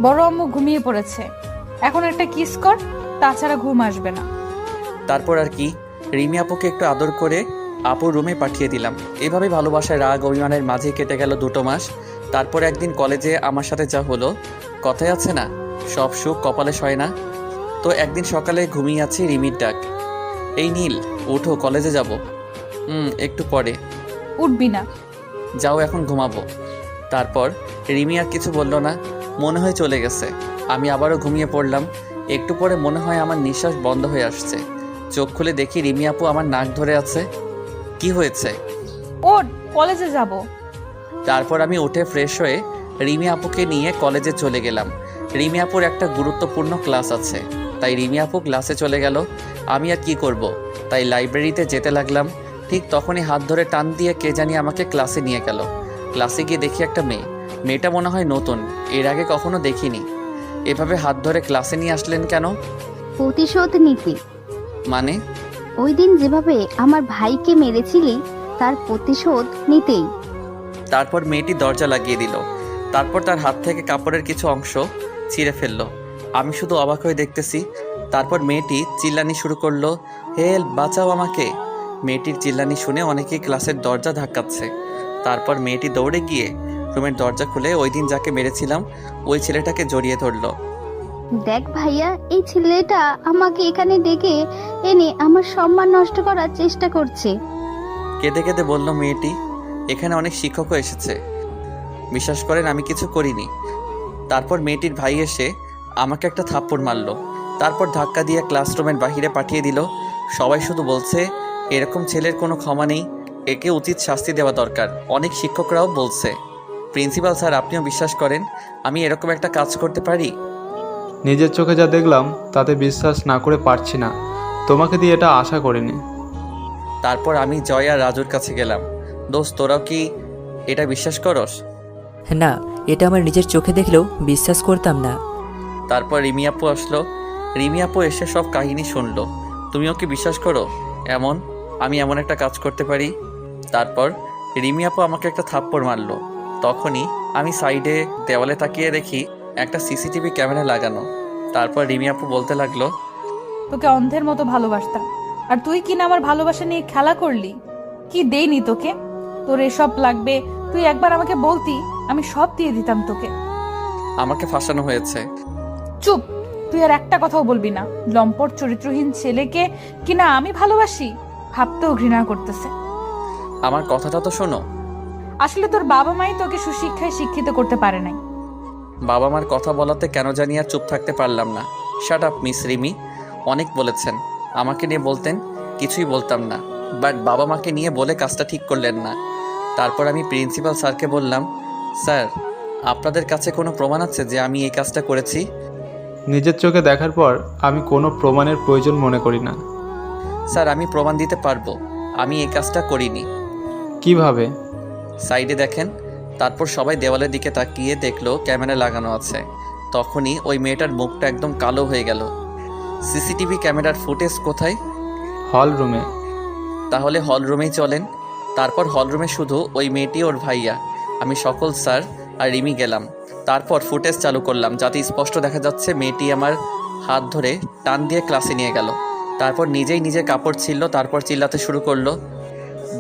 বড় আম্মু ঘুমিয়ে পড়েছে, এখন একটা কিস কর, তাছাড়া ঘুম আসবে না। তারপর আর কি, রিমি আপুকে একটু আদর করে আপুর রুমে পাঠিয়ে দিলাম। এভাবে ভালোবাসায় রাগ অভিমানের মাঝে কেটে গেল 2 মাস। তারপর একদিন কলেজে আমার সাথে যা হলো, কথাই আছে না, সব সুখ কপালে সয় না। তো একদিন সকালে ঘুমিয়ে আছি, রিমির ডাক। এই নীল, উঠো, কলেজে যাব। একটু পরে। উঠবি না? যাও, এখন ঘুমাবো। তারপর রিমি আর কিছু বলল না, মনে হয় চলে গেছে। আমি আবারও ঘুমিয়ে পড়লাম। একটু পরে মনে হয় আমার নিঃশ্বাস বন্ধ হয়ে আসছে। চোখ খুলে দেখি রিমি আপু আমার নাক ধরে আছে। কি হয়েছে? ওঠ, কলেজে যাব। তারপর আমি উঠে ফ্রেশ হয়ে রিমি আপুকে নিয়ে কলেজে চলে গেলাম। রিমি আপুর একটা গুরুত্বপূর্ণ ক্লাস আছে, তাই রিমি আপু ক্লাসে চলে গেল। আমি আর কি করব, তাই লাইব্রেরিতে যেতে লাগলাম। ঠিক তখনই হাত ধরে টান দিয়ে কে জানি আমাকে ক্লাসে নিয়ে গেল। ক্লাসে গিয়ে দেখি একটা মেয়েটা মনে হয় নতুন, এর আগে কখনো দেখিনি। এভাবে হাত ধরে ক্লাসে নিয়ে আসলেন কেন? প্রতিশোধ নিতে। মানে? ওই দিন যেভাবে আমার ভাইকে মেরেছিলি, তার প্রতিশোধ নিতেই। তারপর মেয়েটি দরজা লাগিয়ে দিল। তারপর তার হাত থেকে কাপড়ের কিছু অংশ ছিঁড়ে ফেললো। আমি শুধু অবাক হয়ে দেখতেছি। তারপর মেয়েটি চিল্লানি শুরু করলো, হেল্প, বাঁচাও আমাকে। মেয়েটির চিল্লানি শুনে অনেকেই ক্লাসের দরজা ধাক্কাচ্ছে। তারপর মেয়েটি দৌড়ে গিয়ে রুমের দরজা খুলে ওই দিন যাকে মেরেছিলাম ওই ছেলেটাকে জড়িয়ে ধরলো। দেখ ভাইয়া, এই ছেলেটা আমাকে এখানে ডেকে এনে আমার সম্মান নষ্ট করার চেষ্টা করছে। কেঁদে কেঁদে বলল মেয়েটি, এখানে অনেক শিক্ষকও এসেছে, বিশ্বাস করেন আমি কিছু করিনি। তারপর মেয়েটির ভাই এসে আমাকে একটা থাপ্পড় মারলো। তারপর ধাক্কা দিয়ে ক্লাসরুমের বাহিরে পাঠিয়ে দিল। সবাই শুধু বলছে এরকম ছেলের কোনো ক্ষমা নেই, একে উচিত শাস্তি দেওয়া দরকার। অনেক শিক্ষকরাও বলছে। প্রিন্সিপাল স্যার, আপনিও বিশ্বাস করেন আমি এরকম একটা কাজ করতে পারি? নিজের চোখে যা দেখলাম তাতে বিশ্বাস না করে পারছি না। তোমাকে দিয়ে এটা আশা করিনি। তারপর আমি জয় আর রাজুর কাছে গেলাম। দোস্ত, তোরাও কি এটা বিশ্বাস করস? না, এটা আমার নিজের চোখে দেখলেও বিশ্বাস করতাম না। তারপর রিমি আপু আসলো। রিমি আপু এসে সব কাহিনী শুনলো। তুমিও কি বিশ্বাস করো আমি এমন একটা কাজ করতে পারি? তারপর রিমি আপু আমাকে একটা থাপ্পড় মারলো। তখনই আমি সাইডে দেওয়ালে তাকিয়ে দেখি একটা সিসিটিভি ক্যামেরা লাগানো। তারপর রিমি আপু বলতে লাগলো, তোকে অন্ধের মতো ভালোবাসতাম, আর তুই কিনা আমার ভালোবাসা নিয়ে খেলা করলি। কি দেইনি তোকে? তোর এসব লাগবে, তুই একবার আমাকে বলতি, আমি সব দিয়ে দিতাম তোকে। আমাকে ফাঁসানো হয়েছে। চুপ, তুই আর একটা কথাও বলবি না। লম্পট চরিত্রহীন ছেলেকে কিনা আমি ভালোবাসি, ভাবতেও ঘৃণা করতেছে। আমার কথাটা তো শোনো। আসলে তোর বাবা মাই তোকে সুশিক্ষায় শিক্ষিত করতে পারে নাই। বাবা মার কথা বলাতে কেন জানি আর চুপ থাকতে পারলাম না। শাট আপ মিস রিমি, অনেক বলেছেন। আমাকে নিয়ে বলতেন, কিছুই বলতাম না, বাট বাবা মাকে নিয়ে বলে কাজটা ঠিক করলেন না। তারপর আমি প্রিন্সিপাল স্যারকে বললাম, স্যার, আপনাদের কাছে কোনো প্রমাণ আছে যে আমি এই কাজটা করেছি? নিজের চোখে দেখার পর আমি কোনো প্রমাণের প্রয়োজন মনে করি না। স্যার, আমি প্রমাণ দিতে পারবো আমি এই কাজটা করিনি। কিভাবে? সাইডে দেখেন। তারপর সবাই দেওয়ালের দিকে তাকিয়ে দেখলো ক্যামেরা লাগানো আছে। তখনই ওই মেয়েটার মুখটা একদম কালো হয়ে গেল। সিসিটিভি ক্যামেরার ফুটেজ কোথায়? হল রুমে। তাহলে হল রুমেই চলেন। তারপর হল রুমে শুধু ওই মেয়েটি, ওর ভাইয়া, আমি, সকল স্যার আর রিমি গেলাম। তারপর ফুটেজ চালু করলাম যাতে স্পষ্ট দেখা যাচ্ছে মেয়েটি আমার হাত ধরে টান দিয়ে ক্লাসে নিয়ে গেল। তারপর নিজেই নিজের কাপড় ছিঁড়ল। তারপর চিল্লাতে শুরু করলো।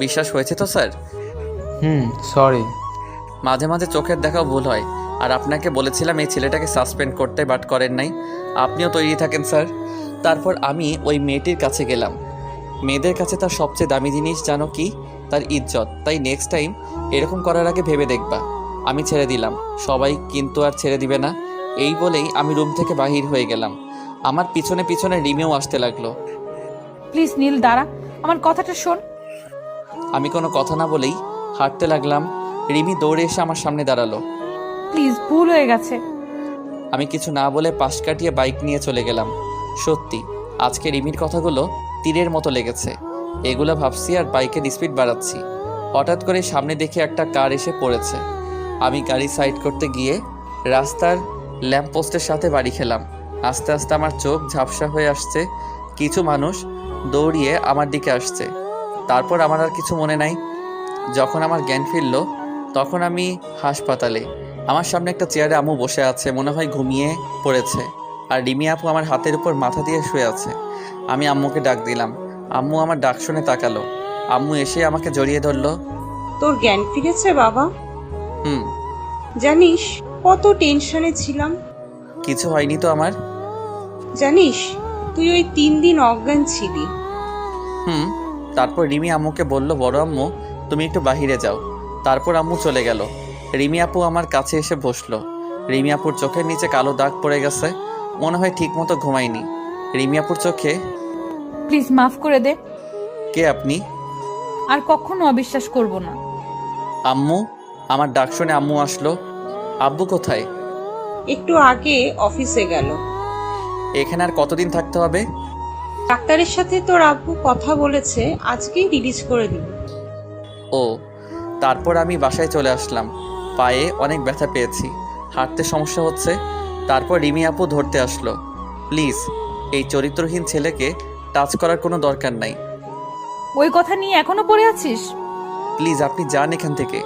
বিশ্বাস হয়েছে তো স্যার? সরি। মাঝে মাঝে চোখের দেখাও ভুল হয়। আর আপনাকে বলেছিলাম এই ছেলেটাকে সাসপেন্ড করতে, বাট করেন নাই। আপনিও তৈরি থাকেন স্যার। তারপর আমি ওই মেয়েটির কাছে গেলাম। মেয়েদের কাছে তার সবচেয়ে দামি জিনিস জানো কি? তার ইজ্জত। তাই নেক্সট টাইম এরকম করার আগে ভেবে দেখবা। আমি ছেড়ে দিলাম, সবাই কিন্তু আর ছেড়ে দিবে না। এই বলেই আমি রুম থেকে বাহির হয়ে গেলাম। আমার পিছনে পিছনে রিমিও আসতে লাগলো। প্লিজ নীল, দাঁড়া, আমার কথাটা শোন। আমি কোনো কথা না বলেই হাঁটতে লাগলাম। রিমি দৌড়ে এসে আমার সামনে দাঁড়ালো। প্লিজ, ভুল হয়ে গেছে। আমি কিছু না বলে পাশ কাটিয়ে বাইক নিয়ে চলে গেলাম। সত্যি আজকে রিমির কথাগুলো তীরের মতো লেগেছে। এগুলো ভাবছি আর বাইকের স্পিড বাড়াচ্ছি। হঠাৎ করে সামনে দেখে একটা কার এসে পড়েছে। আমি গাড়ি সাইড করতে গিয়ে রাস্তার ল্যাম্পপোস্টের সাথে বাড়ি খেলাম। আস্তে আস্তে আমার চোখ ঝাপসা হয়ে আসছে। কিছু মানুষ দৌড়িয়ে আমার দিকে আসছে। তারপর আমার আর কিছু মনে নাই। যখন আমার জ্ঞান ফিরল তখন আমি হাসপাতালে। আমার সামনে একটা চেয়ারে আম্মু বসে আছে, মনে হয় ঘুমিয়ে পড়েছে। আর রিমি আপু আমার হাতের উপর মাথা দিয়ে শুয়ে আছে। আমি আম্মুকে ডাক দিলাম। আম্মু আমার ডাক শুনে তাকালো। আম্মু এসে আমাকে জড়িয়ে ধরলো। তোর জ্ঞান ফিরেছে বাবা? হুম। জানিস কত টেনশনে ছিলাম। কিছু হয়নি তো আমার? জানিস তুই ওই 3 দিন অজ্ঞান ছিলি। তারপর রিমি আম্মুকে বলল, বড় আম্মু তুমি একটু বাহিরে যাও। তারপর আম্মু চলে গেল। রিমি আপু আমার কাছে এসে বসলো। রিমি আপুর চোখের নিচে কালো দাগ পড়ে গেছে, মনে হয় ঠিক মতো ঘুমায়নি। রিমি আপুর চোখে। প্লিজ মাফ করে দে। কে আপনি? আর কখনো অবিশ্বাস করব না। আম্মু। আমার ডাক শুনে আম্মু আসলো। আব্বু কোথায়? একটু আগে অফিসে গেল। এখানে আর কতদিন থাকতে হবে? ডাক্তারের সাথে তোর আব্বু কথা বলেছে, আজকেই রিলিজ করে দিবে। ও। তারপর আমি বাসায় চলে আসলাম। পায়ে অনেক ব্যথা পেয়েছি, হাঁটতে সমস্যা হচ্ছে। তারপর রিমি আপু ধরতে আসলো। প্লিজ এই চরিত্রহীন ছেলেকে টাচ করার কোনো দরকার নাই। ওই কথা নিয়ে এখনো পড়ে আছিস? প্লিজ আপনি যান এখান থেকে।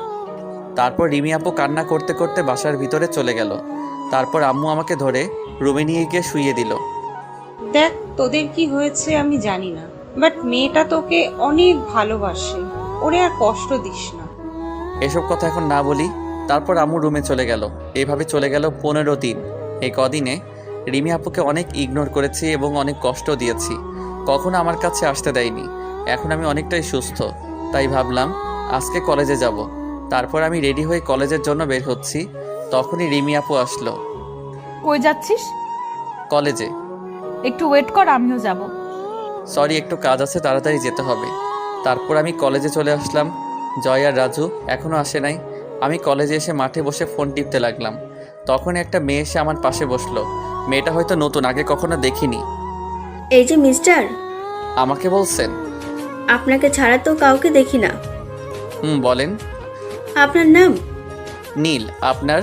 তারপর রিমি আপু কান্না করতে করতে বাসার ভিতরে চলে গেল। তারপর আম্মু আমাকে ধরে রুমে নিয়ে গিয়ে শুইয়ে দিল। দেখ তোদের কি হয়েছে আমি জানি না, বাট মেয়েটা তোকে অনেক ভালোবাসে, ওরে আর কষ্ট দিস না। এসব কথা এখন না বলি। তারপর আম্মু রুমে চলে গেল। এভাবে চলে গেল 15 দিন। এই কদিনে রিমি আপুকে অনেক ইগনোর করেছি এবং অনেক কষ্ট দিয়েছি, কখনো আমার কাছে আসতে দেয়নি। এখন আমি অনেকটাই সুস্থ, তাই ভাবলাম আজকে কলেজে যাব। তারপর আমি রেডি হয়ে কলেজের জন্য বের হচ্ছি, তখনই রিমি আপু আসলো। কই যাচ্ছিস? কলেজে। একটু ওয়েট কর, আমিও যাব। সরি, একটু কাজ আছে, তাড়াতাড়ি যেতে হবে। তারপর আমি কলেজে চলে আসলাম। জয় আর রাজু এখনও আসে নাই। আমি কলেজে এসে মাঠে বসে ফোন টিপতে লাগলাম। তখন একটা মেয়ে এসে আমার পাশে বসলো। মেয়েটা হয়তো নতুন, আগে কখনো দেখিনি। এই যে মিস্টার, আমাকে বলছেন? আপনাকে ছাড়া তো কাউকে দেখি না। বলেন। আপনার নাম? নীল। আপনার?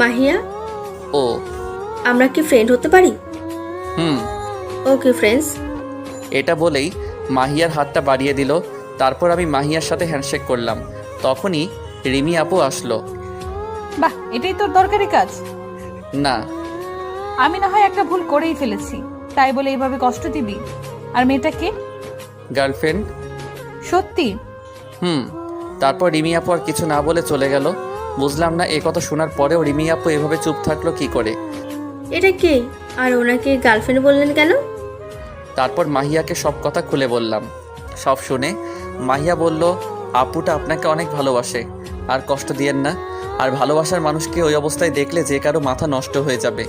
মাহিয়া। ও। আমরা কি ফ্রেন্ড হতে পারি? Okay friends. এটা বলেই মাহিয়ার হাতটা বাড়িয়ে দিল। তারপর আমি মাহিয়ার সাথে হ্যান্ডশেক করলাম। তখনই রিমি আপু আসলো। বাহ, এটাই তোর দরকারি কাজ? না। আমি না হয় একটা ভুল করেই ফেলেছি, তাই বলে এইভাবে কষ্ট দিবি? আর মেয়েটা কে? গার্লফ্রেন্ড। সত্যি? তারপর রিমি আপু আর কিছু না বলে চলে গেল। বুঝলাম না এই কথা শোনার পরেও রিমি আপু এভাবে চুপ থাকলো কি করে। এটা কে? আর ওনাকে গার্লফ্রেন্ড বললেন কেন? তারপর মাহিয়াকে সব কথা খুলে বললাম। সব শুনে মাহিয়া বলল, আপুটা আপনাকে অনেক ভালোবাসে, আর কষ্ট দিয়েন না। আর ভালোবাসার মানুষকে ওই অবস্থায় দেখলে যে কারো মাথা নষ্ট হয়ে যাবে।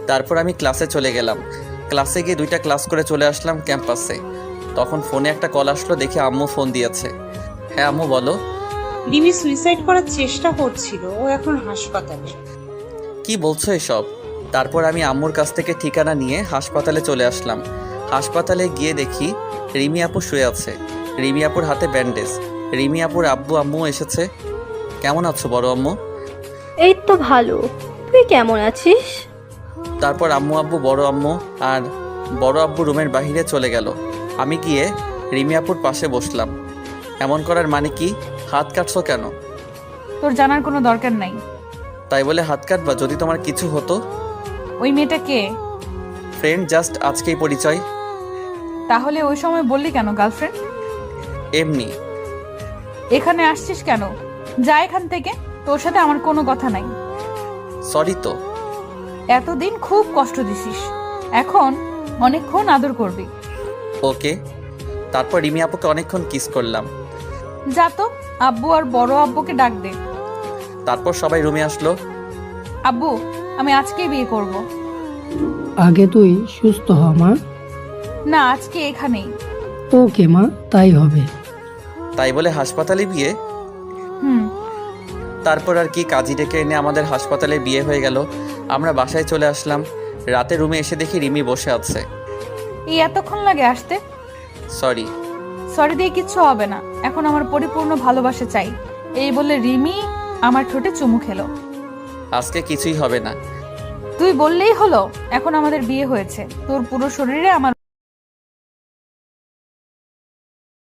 তারপর আমি ক্লাসে চলে গেলাম। ক্লাসে গিয়ে 2টা ক্লাস করে চলে আসলাম ক্যাম্পাসে। তখন ফোনে একটা কল আসলো, দেখে আম্মু ফোন দিয়েছে। হ্যাঁ আম্মু বলো। রিমি সুইসাইড করার চেষ্টা করছিল, ও এখন হাসপাতালে। কি বলছো এসব? তারপর আমি আম্মুর কাছ থেকে ঠিকানা নিয়ে হাসপাতালে চলে আসলাম। হাসপাতালে গিয়ে দেখি রিমি আপু শুয়ে আছে। রিমি আপুর হাতে ব্যান্ডেজ। রিমি আপুর আব্বু আম্মু এসেছে। কেমন আছো বড় আম্মু? এই তো ভালো, তুই কেমন আছিস? তারপর আম্মু আব্বু বড় আম্মু আর বড় আব্বু রুমের বাইরে চলে গেল। আমি গিয়ে রিমি আপুর পাশে বসলাম। এমন করার মানে কি? হাত কাটছো কেন? তোর জানার কোনো দরকার নাই। তাই বলে হাত কাটবা? যদি তোমার কিছু হতো? ওই মেয়েটা কে? ফ্রেন্ড, জাস্ট আজকেই পরিচয়। তাহলে ওই সময় বললি কেন গার্লফ্রেন্ড? এমনি। এখানে আসছিস কেন? যা এখান থেকে, তোর সাথে আমার কোনো কথা নাই। সরি তো। এতদিন খুব কষ্ট দিছিস, এখন অনেকক্ষণ আদর করবি। ওকে। তারপর রিমি আপুকে অনেকক্ষণ কিস করলাম। যা তো, আব্বু আর বড় আব্বুকে ডাক দে। তারপর সবাই রুমে আসলো। আব্বু, আমি আজকেই বিয়ে করব। আগে তুই সুস্থ হ মা। না, আজকে এখানেই। ওকে মা, তাই হবে। তাই বলে হাসপাতালে বিয়ে? তারপর আর কি, কাজী ডেকে এনে আমাদের হাসপাতালে বিয়ে হয়ে গেল। আমরা বাসায় চলে আসলাম। রাতে রুমে এসে দেখি রিমি বসে আছে। এই এতক্ষণ লাগে আসতে? সরি। সরি দিয়ে কিচ্ছু হবে না, এখন আমার পরিপূর্ণ ভালোবাসা চাই। এই বলে রিমি আমার ঠোঁটে চুমু খেলো। আজকে কিছুই হবে না। তুই বললেই হলো, এখন আমাদের বিয়ে হয়েছে, তোর পুরো শরীরে আমার